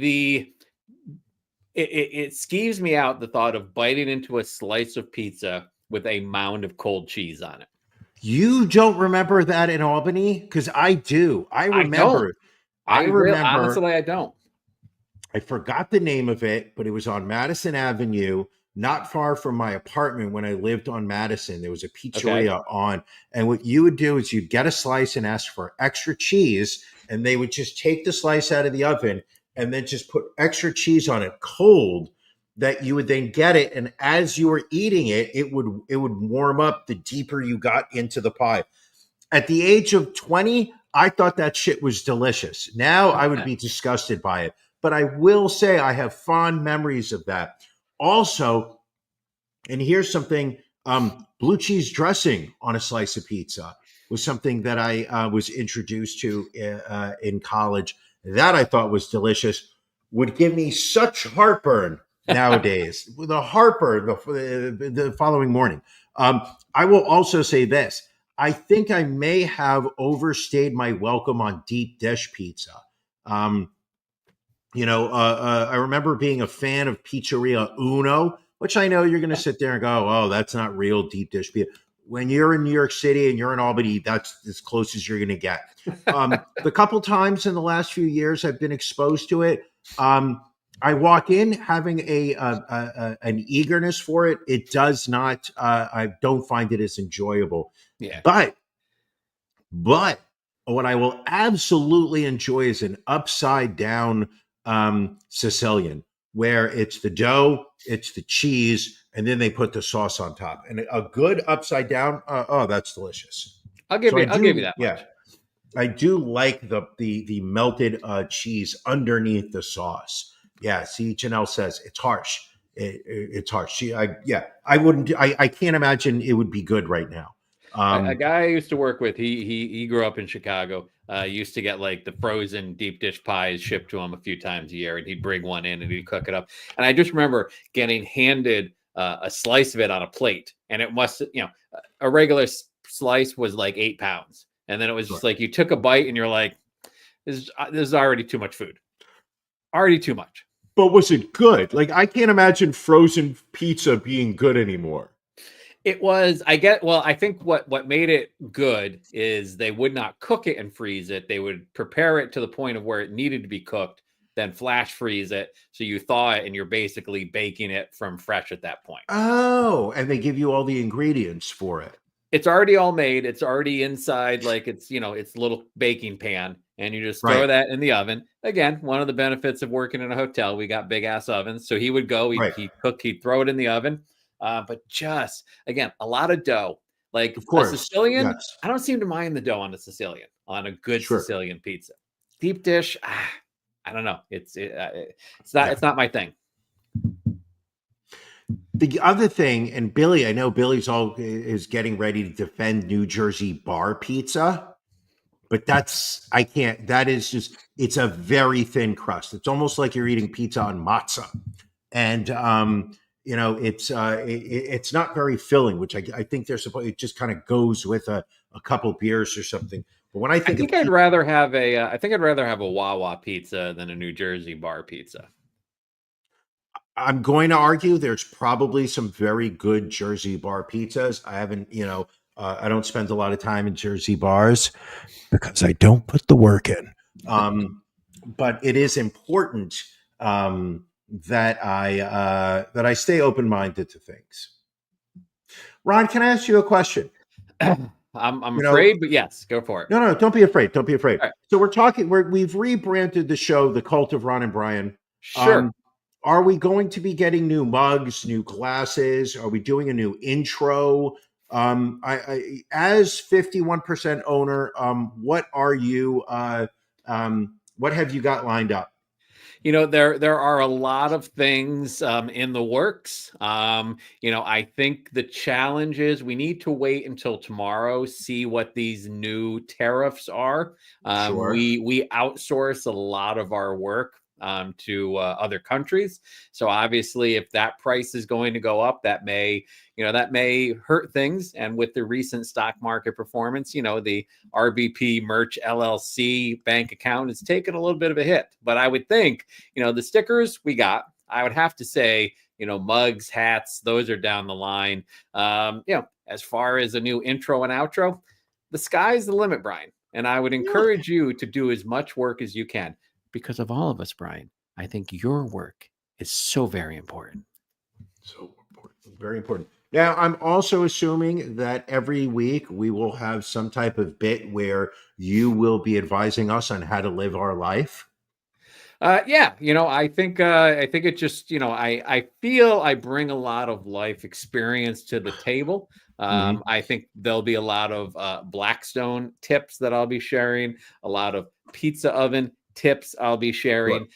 skeeves me out, the thought of biting into a slice of pizza with a mound of cold cheese on it. You don't remember that in Albany? Because I do. I remember. Honestly, I don't. I forgot the name of it, but it was on Madison Avenue, not far from my apartment when I lived on Madison. There was a pizzeria on, and what you would do is you'd get a slice and ask for extra cheese, and they would just take the slice out of the oven and then just put extra cheese on it cold, that you would then get it, and as you were eating it, it would warm up the deeper you got into the pie. At the age of 20, I thought that shit was delicious. Now I would be disgusted by it, but I will say I have fond memories of that. Also, and here's something, blue cheese dressing on a slice of pizza was something that I was introduced to in college. That I thought was delicious. Would give me such heartburn nowadays. The heartburn the following morning. I will also say this. I think I may have overstayed my welcome on deep dish pizza. I remember being a fan of Pizzeria Uno, which I know you're going to sit there and go, oh, that's not real deep dish pizza. When you're in New York City and you're in Albany, that's as close as you're going to get. The couple times in the last few years I've been exposed to it, I walk in having an eagerness for it. It does not, I don't find it as enjoyable. Yeah. But what I will absolutely enjoy is an upside down Sicilian, where it's the dough, it's the cheese, and then they put the sauce on top. And a good upside down, oh, that's delicious. I'll give So you. I'll give you that yeah, much. I do like the melted cheese underneath the sauce. Yeah, see, Janelle says it's harsh. It's harsh. I wouldn't. I can't imagine it would be good right now. A guy I used to work with, he grew up in Chicago. Used to get like the frozen deep dish pies shipped to him a few times a year, and he'd bring one in and he'd cook it up. And I just remember getting handed a slice of it on a plate, and it must, a regular slice was like 8 pounds, and then it was just like you took a bite and you're like, this is already too much food, already too much. But was it good? Like, I can't imagine frozen pizza being good anymore. It was, I think what made it good is they would not cook it and freeze it. They would prepare it to the point of where it needed to be cooked, then flash freeze it. So you thaw it and you're basically baking it from fresh at that point. Oh, and they give you all the ingredients for it. It's already all made. It's already inside, like it's a little baking pan, and you just throw that in the oven. Again, one of the benefits of working in a hotel, we got big ass ovens. So he would go, he'd cook, he'd throw it in the oven. But just, again, a lot of dough. Like of course, a Sicilian, yes. I don't seem to mind the dough on a Sicilian, on a good Sicilian pizza. Deep dish, I don't know. It's not my thing. The other thing, and Billy, I know Billy's is getting ready to defend New Jersey bar pizza, but it's a very thin crust. It's almost like you're eating pizza on matzah. And, it's not very filling, which I think it just kind of goes with a couple beers or something. But when I think I'd rather have a Wawa pizza than a New Jersey bar pizza. I'm going to argue there's probably some very good Jersey bar pizzas. I haven't, I don't spend a lot of time in Jersey bars because I don't put the work in. But it is important that I stay open-minded to things. Ron, can I ask you a question? I'm afraid, but yes, go for it. No, don't be afraid. Don't be afraid. Right. So we've rebranded the show, The Cult of Ron and Brian. Sure. Are we going to be getting new mugs, new glasses? Are we doing a new intro? I as 51% owner, what are you? What have you got lined up? There are a lot of things in the works. I think the challenge is we need to wait until tomorrow, see what these new tariffs are. Sure. We outsource a lot of our work to other countries. So obviously, if that price is going to go up, that may hurt things. And with the recent stock market performance, the RBP Merch LLC bank account has taken a little bit of a hit. But I would think, the stickers we got, I would have to say, mugs, hats, those are down the line. As far as a new intro and outro, the sky's the limit, Brian. And I would encourage you to do as much work as you can. Because of all of us, Brian, I think your work is so very important. So important, very important. Now, I'm also assuming that every week we will have some type of bit where you will be advising us on how to live our life. I think it just, I feel I bring a lot of life experience to the table. I think there'll be a lot of Blackstone tips that I'll be sharing, a lot of pizza oven tips I'll be sharing,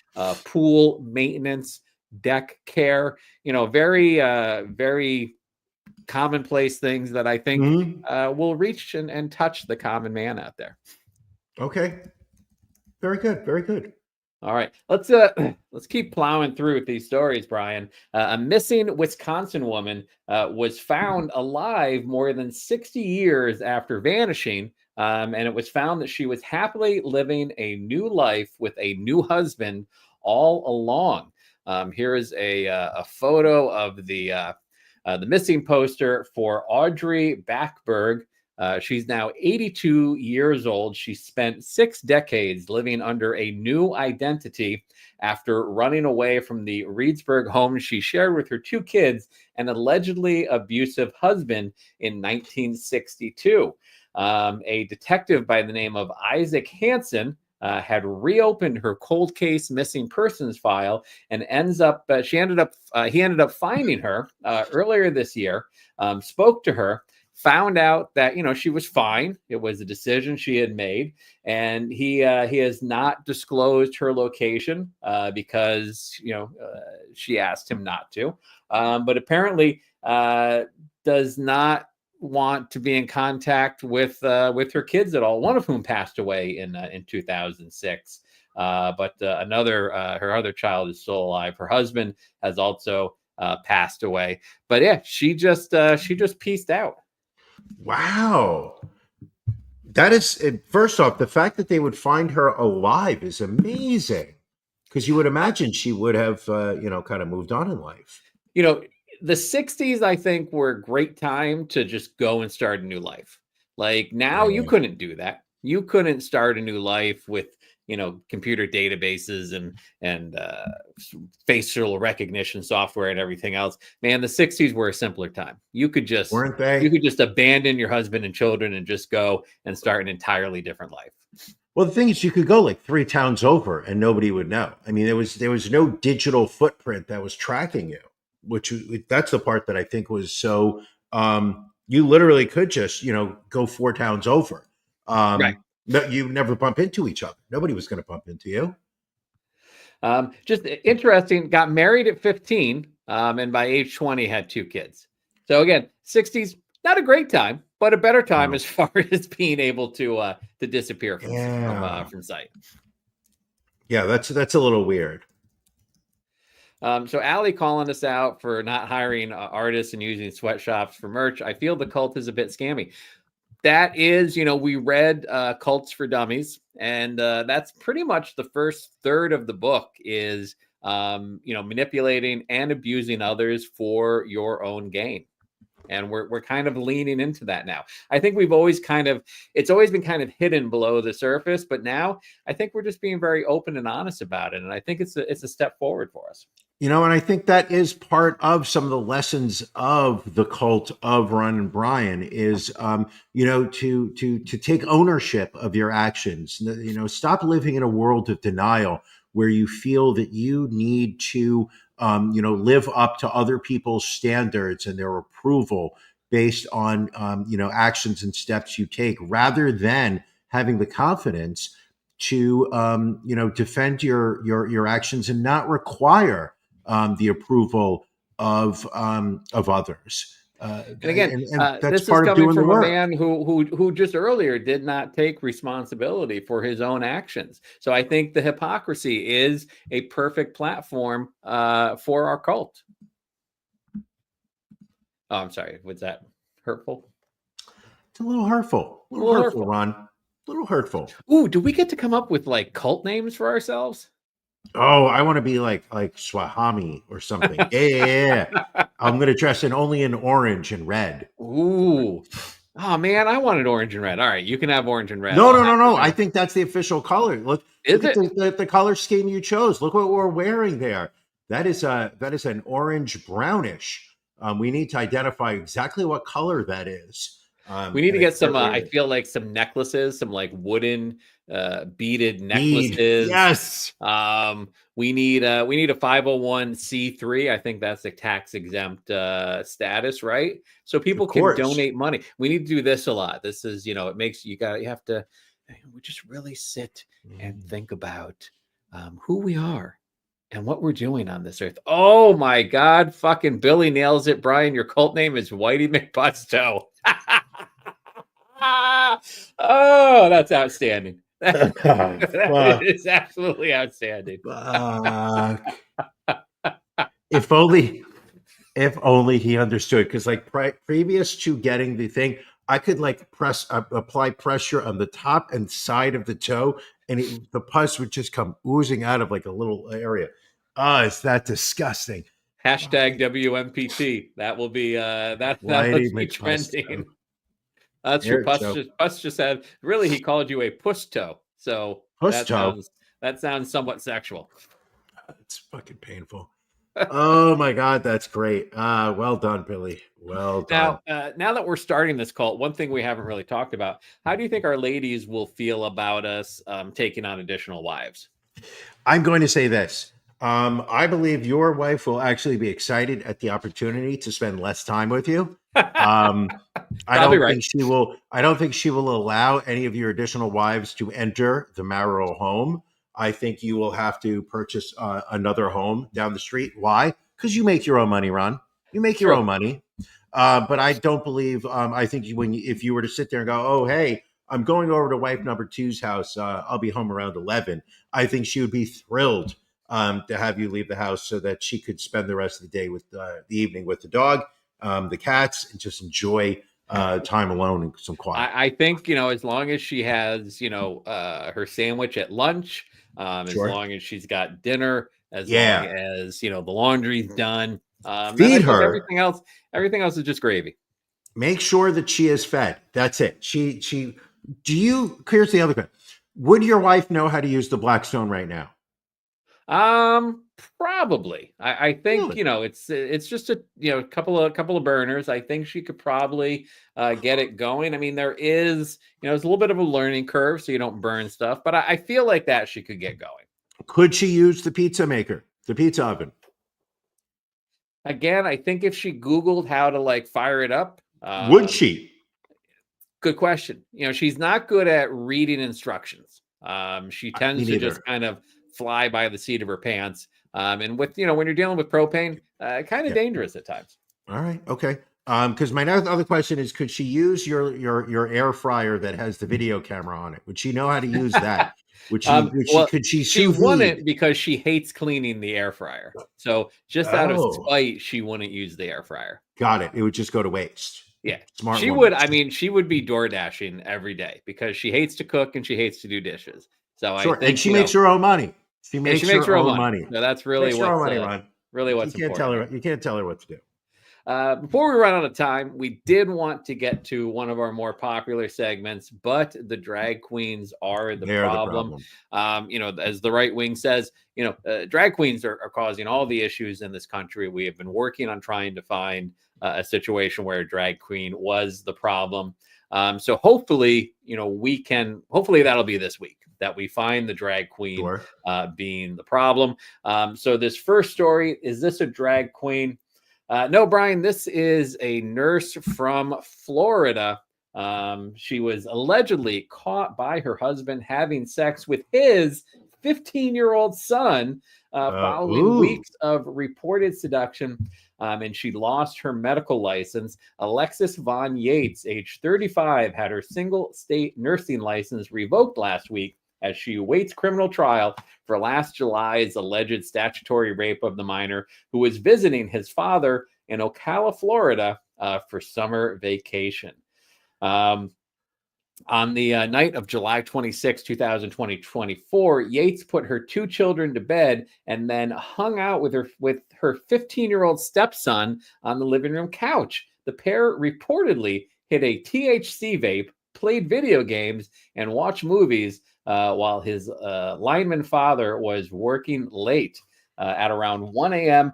pool maintenance, deck care, very, very commonplace things that I think will reach and touch the common man out there. Okay. Very good. Very good. All right, let's keep plowing through with these stories, Brian. A missing Wisconsin woman was found alive more than 60 years after vanishing. And it was found that she was happily living a new life with a new husband all along. Here is a photo of the missing poster for Audrey Backberg. She's now 82 years old. She spent 6 decades living under a new identity after running away from the Reedsburg home she shared with her 2 kids and allegedly abusive husband in 1962. A detective by the name of Isaac Hansen had reopened her cold case missing persons file and he ended up finding her earlier this year, spoke to her, found out that, she was fine. It was a decision she had made, and he has not disclosed her location because she asked him not to, but apparently does not want to be in contact with her kids at all, one of whom passed away in 2006, but her other child is still alive. Her husband has also passed away, but yeah, she just pieced out. Wow. That is, first off, the fact that they would find her alive is amazing, because you would imagine she would have kind of moved on in life. The 60s, I think, were a great time to just go and start a new life. Like now, you couldn't do that. You couldn't start a new life with, computer databases and facial recognition software and everything else. Man, the 60s were a simpler time. You could just, weren't they? You could just abandon your husband and children and just go and start an entirely different life. Well, the thing is, you could go like 3 towns over and nobody would know. I mean, there was no digital footprint that was tracking you. That's the part that I think was so, you literally could just, go 4 towns over. Right. No, you never bump into each other. Nobody was going to bump into you. Just interesting, got married at 15, and by age 20 had 2 kids. So again, 60s, not a great time, but a better time as far as being able to disappear from sight. Yeah, that's a little weird. So Allie calling us out for not hiring artists and using sweatshops for merch. I feel the cult is a bit scammy. That is, we read Cults for Dummies, and that's pretty much the first third of the book is, manipulating and abusing others for your own gain. And we're kind of leaning into that now. I think it's always been kind of hidden below the surface, but now I think we're just being very open and honest about it. And I think it's a step forward for us. And I think that is part of some of the lessons of the cult of Ron and Brian is, to take ownership of your actions. Stop living in a world of denial where you feel that you need to, live up to other people's standards and their approval based on, actions and steps you take, rather than having the confidence to, defend your actions and not require the approval of others. And again, that's this part is of coming doing from the work. a man who just earlier did not take responsibility for his own actions. So I think the hypocrisy is a perfect platform for our cult. Oh, I'm sorry. Was that hurtful? It's a little hurtful. A little hurtful, Ron. A little hurtful. Ooh, do we get to come up with like cult names for ourselves? Oh, I want to be like Swahami or something. Yeah. I'm going to dress only in orange and red. Ooh. Oh man, I wanted orange and red. All right, you can have orange and red. No. I think that's the official color. Look at the color scheme you chose. Look what we're wearing there. That is an orange brownish. We need to identify exactly what color that is. We need to get some. I feel like some necklaces, some like wooden beaded necklaces. Yes. We need a 501c3. I think that's a tax exempt status, right? So people can donate money. We need to do this a lot. This is, it makes you have to just really sit and think about who we are and what we're doing on this earth. Oh my God, fucking Billy nails it. Brian, your cult name is Whitey McBusto. Oh, that's outstanding. That is absolutely outstanding. If only he understood, because like previous to getting the thing, I could like apply pressure on the top and side of the toe, and the pus would just come oozing out of like a little area. Oh, is that disgusting? Hashtag WMPT. That will be that will be trending. That's true. Pus just said, really, he called you a puss toe. So that sounds somewhat sexual. It's fucking painful. Oh my God, that's great. Well done, Billy. Well done. Now that we're starting this cult, one thing we haven't really talked about: how do you think our ladies will feel about us taking on additional wives? I'm going to say this. I believe your wife will actually be excited at the opportunity to spend less time with you. Um, I Probably don't right. think she will. I don't think she will allow any of your additional wives to enter the marital home. I think you will have to purchase another home down the street. Why? Because you make your own money, Ron. You make your True. own money. But I don't believe. I think if you were to sit there and go, "Oh, hey, I'm going over to wife number two's house. I'll be home around 11." I think she would be thrilled to have you leave the house so that she could spend the rest of the day with the evening with the dog, the cats, and just enjoy time alone and some quiet. I think, as long as she has, her sandwich at lunch, as Sure. long as she's got dinner, as long Yeah. as, the laundry's done, then I Feed think her. everything else is just gravy. Make sure that she is fed. That's it. Do you, here's the other question. Would your wife know how to use the Blackstone right now? Probably. I think, Really? it's just a couple of burners. I think she could probably get it going. I mean, there is, it's a little bit of a learning curve, so you don't burn stuff, but I feel like that she could get going. Could she use the pizza maker, the pizza oven? Again, I think if she Googled how to fire it up, Would she? good question. She's not good at reading instructions. She Me tends to neither. just kind of fly by the seat of her pants. And with, when you're dealing with propane, kind of Yeah. dangerous at times. All right. Okay. Because my other question is, could she use your air fryer that has the video camera on it? Would she know how to use that? Well, Could she she sous vide? wouldn't because she hates cleaning the air fryer. So just out of Oh, spite, she wouldn't use the air fryer. got it. It would just go to waste. Yeah. Smart She woman. would, I mean, she would be door dashing every day because she hates to cook and she hates to do dishes. So I Sure. And think, she makes her own money. She and she makes makes her her own own money. money. So that's really Makes her own what's money, Ron. really what's You can't tell important. her. You can't tell her what to do. Before we run out of time, we did want to get to one of our more popular segments, but the drag queens are the They're problem. the problem. As the right wing says, drag queens are causing all the issues in this country. We have been working on trying to find a situation where a drag queen was the problem. So hopefully, hopefully that'll be this week that we find the drag queen Sure. being the problem. So this first story, is this a drag queen? No, Brian, this is a nurse from Florida. She was allegedly caught by her husband having sex with his 15-year-old son following Ooh. weeks of reported seduction. And she lost her medical license. Alexis Von Yates, age 35, had her single state nursing license revoked last week as she awaits criminal trial for last July's alleged statutory rape of the minor who was visiting his father in Ocala, Florida, for summer vacation. On the night of July 26, 2024, Yates put her two children to bed and then hung out with her 15-year-old stepson on the living room couch. The pair reportedly hit a THC vape, played video games, and watched movies while his lineman father was working late. At around 1 a.m.,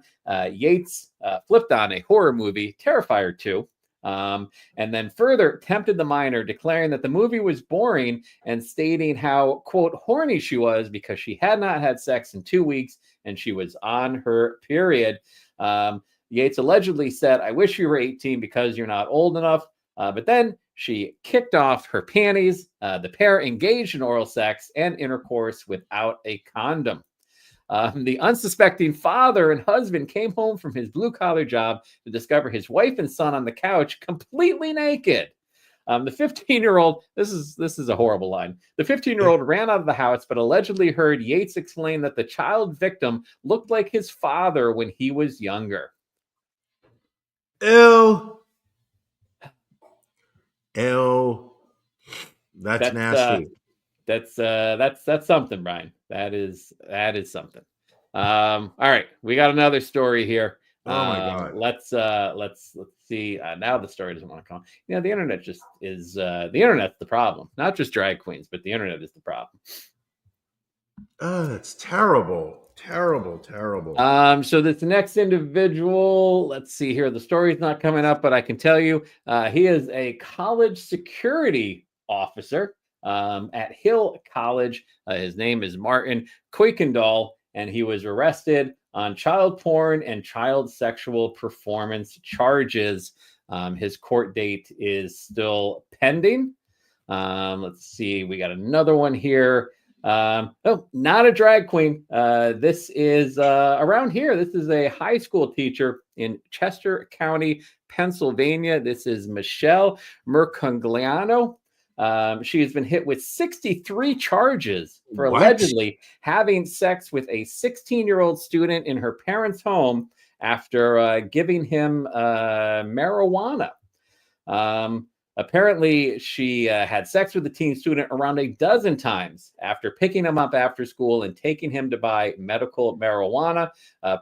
Yates flipped on a horror movie, Terrifier 2, and then further tempted the minor, declaring that the movie was boring and stating how, quote, horny she was because she had not had sex in 2 weeks and she was on her period. Yates allegedly said, "I wish you were 18 because you're not old enough." But then she kicked off her panties. The pair engaged in oral sex and intercourse without a condom. The unsuspecting father and husband came home from his blue-collar job to discover his wife and son on the couch completely naked. The 15-year-old, this is a horrible line. The 15-year-old ran out of the house, but allegedly heard Yates explain that the child victim looked like his father when he was younger. Ew. Ew. That's nasty. That's something, Brian. That is something. All right, we got another story here. Oh my God. Let's see. Now the story doesn't want to come. The internet just is the internet's the problem. Not just drag queens, but the internet is the problem. Oh, that's terrible. Terrible, terrible. So this next individual, let's see here. The story's not coming up, but I can tell you he is a college security officer at Hill College. His name is Martin Kuykendall, and he was arrested on child porn and child sexual performance charges. His court date is still pending. Let's see. We got another one here. Oh, not a drag queen. This is around here. This is a high school teacher in Chester County, Pennsylvania. This is Michelle Mercogliano. She has been hit with 63 charges for allegedly having sex with a 16-year-old student in her parents' home after giving him marijuana. Apparently, she had sex with the teen student around a dozen times after picking him up after school and taking him to buy medical marijuana.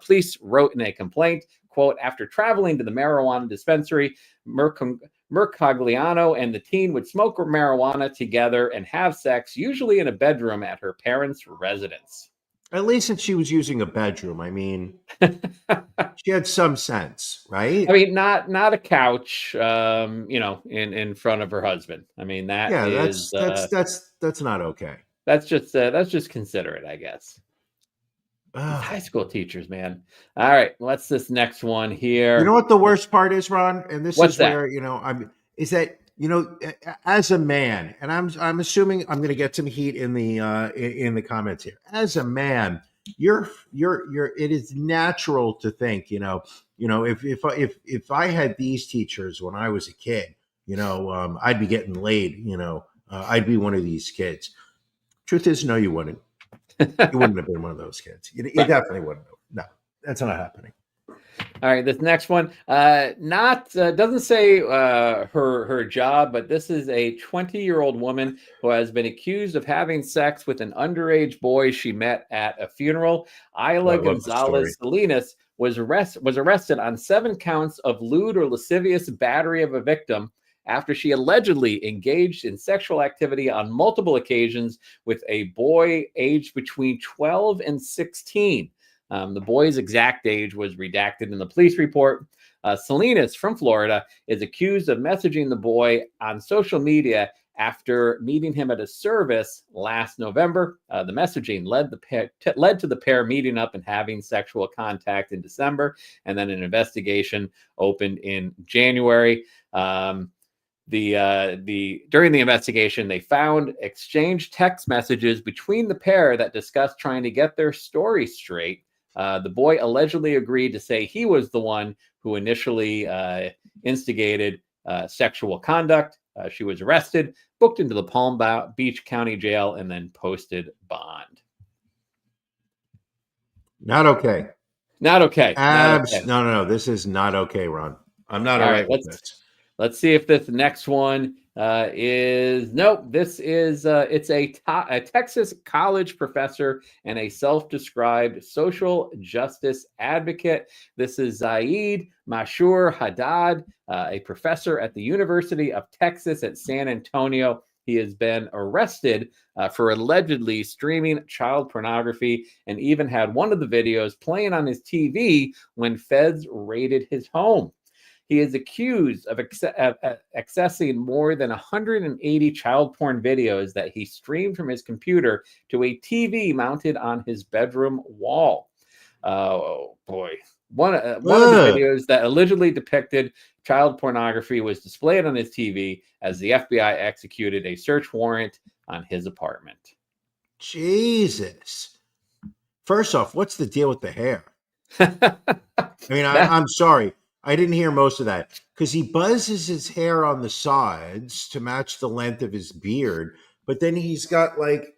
Police wrote in a complaint, quote, after traveling to the marijuana dispensary, Mercogliano and the teen would smoke marijuana together and have sex, usually in a bedroom at her parents' residence. At least since she was using a bedroom, I mean, she had some sense, right? I mean, not a couch, in front of her husband. I mean, that's not okay. That's just considerate, I guess. High school teachers, man. All right, what's this next one here? You know what the worst part is, Ron? And this What's is where is that as a man, and I'm assuming I'm going to get some heat in the comments here. As a man, it is natural to think, if I had these teachers when I was a kid, I'd be getting laid, I'd be one of these kids. Truth is, no, you wouldn't. You wouldn't have been one of those kids. You definitely wouldn't have. No, that's not happening. All right, this next one, doesn't say her job, but this is a 20-year-old woman who has been accused of having sex with an underage boy she met at a funeral. Isla Gonzalez Salinas was arrested on 7 counts of lewd or lascivious battery of a victim after she allegedly engaged in sexual activity on multiple occasions with a boy aged between 12 and 16. The boy's exact age was redacted in the police report. Salinas from Florida is accused of messaging the boy on social media after meeting him at a service last November. The messaging led to the pair meeting up and having sexual contact in December, and then an investigation opened in January. During the investigation, they found exchanged text messages between the pair that discussed trying to get their story straight. The boy allegedly agreed to say he was the one who initially instigated sexual conduct. She was arrested, booked into the Palm Beach County Jail, and then posted bond. Not okay. Not okay. No. This is not okay, Ron. I'm not all right with this. Let's see if this next one is nope. This is it's a Texas college professor and a self-described social justice advocate. This is Zaid Mashur Haddad, a professor at the University of Texas at San Antonio. He has been arrested for allegedly streaming child pornography and even had one of the videos playing on his TV when feds raided his home. He is accused of accessing more than 180 child porn videos that he streamed from his computer to a TV mounted on his bedroom wall. Oh, boy. One of the videos that allegedly depicted child pornography was displayed on his TV as the FBI executed a search warrant on his apartment. Jesus. First off, what's the deal with the hair? I'm sorry. I didn't hear most of that because he buzzes his hair on the sides to match the length of his beard, but then he's got like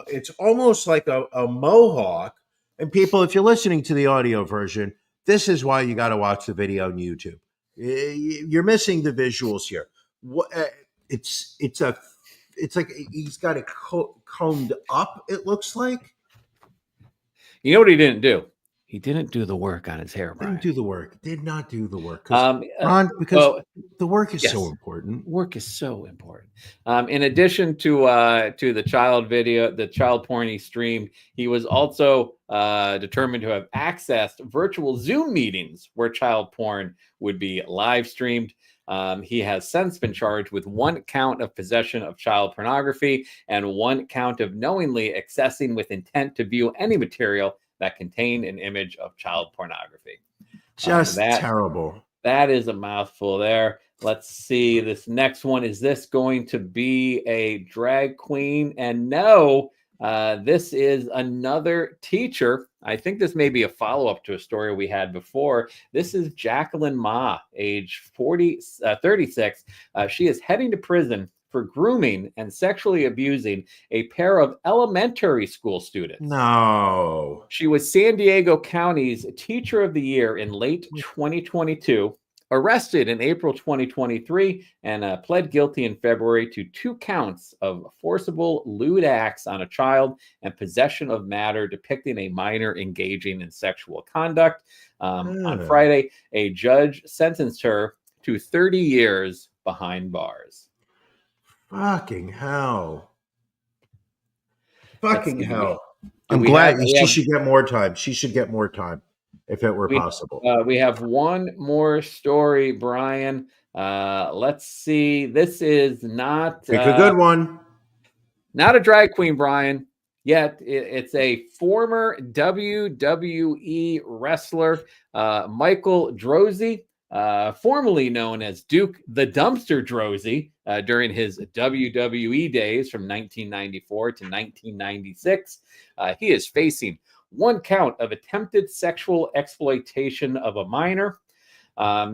it's almost like a mohawk. And people, if you're listening to the audio version, this is why you got to watch the video on YouTube. You're missing the visuals here. It's like he's got it combed up. It looks like. You know what he didn't do? He didn't do the work on his hair, Brian. Didn't do the work. Did not do the work. Ron, because the work is so yes. important. Work is so important. In addition to the child video, the child porn he streamed, he was also determined to have accessed virtual Zoom meetings where child porn would be live streamed. He has since been charged with 1 count of possession of child pornography and 1 count of knowingly accessing with intent to view any material that contained an image of child pornography. Just terrible. That is a mouthful there. Let's see. This next one. Is this going to be a drag queen? And no, this is another teacher. I think this may be a follow-up to a story we had before. This is Jacqueline Ma, age 36. She is heading to prison for grooming and sexually abusing a pair of elementary school students. No. She was San Diego County's Teacher of the Year in late 2022, arrested in April 2023, and pled guilty in February to 2 counts of forcible lewd acts on a child and possession of matter depicting a minor engaging in sexual conduct. On Friday, a judge sentenced her to 30 years behind bars. Fucking hell. Fucking hell. I'm glad she should get more time. She should get more time if it were possible. We have one more story, Brian. Let's see. This is not a good one. Not a drag queen, Brian. Yet it's a former WWE wrestler, Michael Droese, formerly known as Duke the Dumpster Droese, during his WWE days from 1994 to 1996. He is facing 1 count of attempted sexual exploitation of a minor.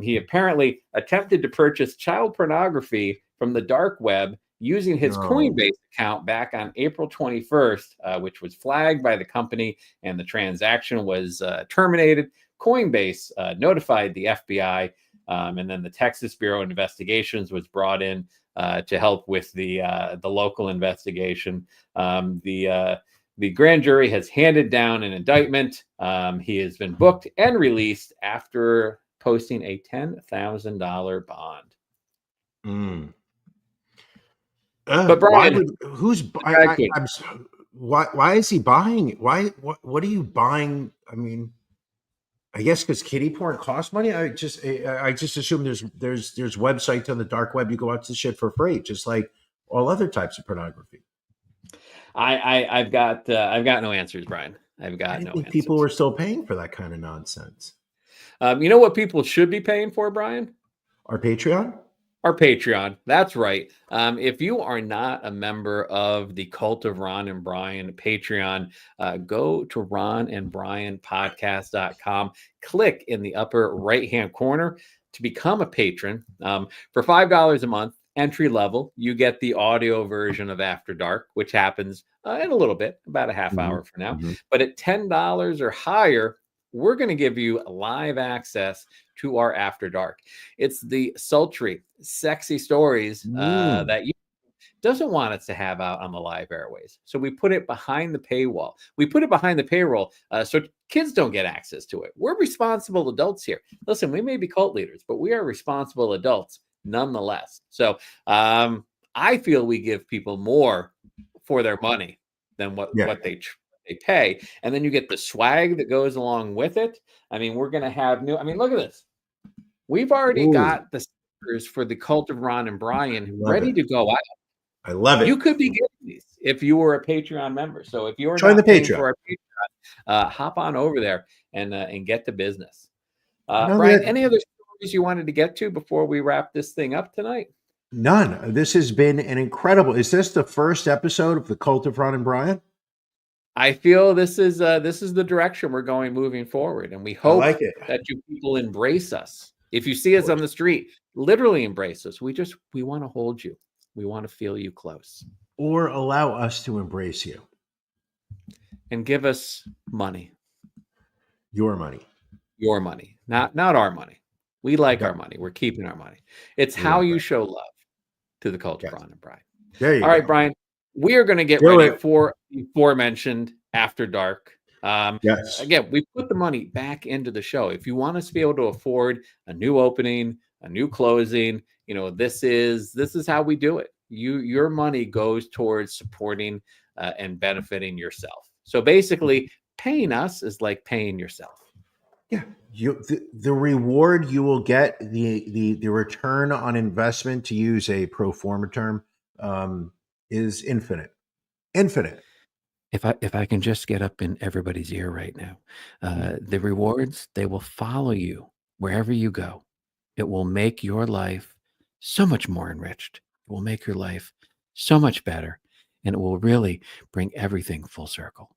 He apparently attempted to purchase child pornography from the dark web using his Coinbase account back on April 21st, which was flagged by the company, and the transaction was terminated. Coinbase notified the FBI, and then the Texas Bureau of Investigations was brought in to help with the local investigation. The grand jury has handed down an indictment. He has been booked and released after posting a $10,000 bond. But Brian, why is he buying? What are you buying? I mean, I guess because kiddie porn costs money. I just assume there's websites on the dark web you go watch the shit for free, just like all other types of pornography. I've got no answers, Brian. I've got no answers. People were still paying for that kind of nonsense. You know what people should be paying for, Brian? Our Patreon. Our Patreon. That's right. If you are not a member of the Cult of Ron and Brian Patreon, go to ronandbrianpodcast.com. Click in the upper right-hand corner to become a patron. For $5 a month, entry level, you get the audio version of After Dark, which happens in a little bit, about a half hour from now. But at $10 or higher, we're going to give you live access to our After Dark. It's the sultry, sexy stories that you doesn't want us to have out on the live airways. So we put it behind the paywall. We put it behind the payroll so kids don't get access to it. We're responsible adults here. Listen, we may be cult leaders, but we are responsible adults nonetheless. So I feel we give people more for their money than what they pay. And then you get the swag that goes along with it. I mean, we're going to have look at this. We've already got the stickers for the Cult of Ron and Brian ready to go out. I love it. You could be getting these if you were a Patreon member. So if you're join the Patreon, for our Patreon, hop on over there and get to business. Brian, any other stories you wanted to get to before we wrap this thing up tonight? None. This has been an incredible. Is this the first episode of the Cult of Ron and Brian? I feel this is the direction we're going moving forward, and we hope that you people embrace us. If you see us on the street, literally embrace us. We want to hold you. We want to feel you close. Or allow us to embrace you. And give us money. Your money. Your money. Not our money. We like our money. We're keeping our money. It's how you show love to the Cult of Ron and Brian. There you go. All right, Brian. We are going to get ready for the aforementioned After Dark. Yes. Again, we put the money back into the show. If you want us to be able to afford a new opening, a new closing, this is how we do it. Your money goes towards supporting and benefiting yourself. So basically, paying us is like paying yourself. Yeah, the reward you will get, the return on investment, to use a pro forma term, is infinite. If I can just get up in everybody's ear right now, the rewards, they will follow you wherever you go. It will make your life so much more enriched. It will make your life so much better, and it will really bring everything full circle.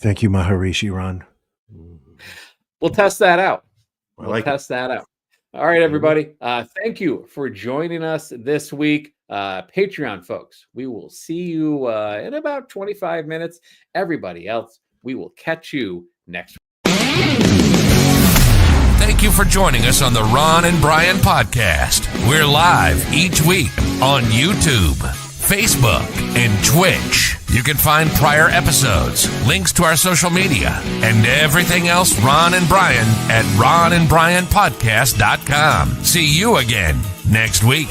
Thank you, Maharishi Ron. We'll test that out. We'll test that out. All right, everybody. Thank you for joining us this week. Patreon folks, we will see you in about 25 minutes. Everybody else, we will catch you next week. Thank you for joining us on the Ron and Brian podcast. We're live each week on YouTube, Facebook, and Twitch. You can find prior episodes, links to our social media, and everything else Ron and Brian at ronandbrianpodcast.com. See you again next week.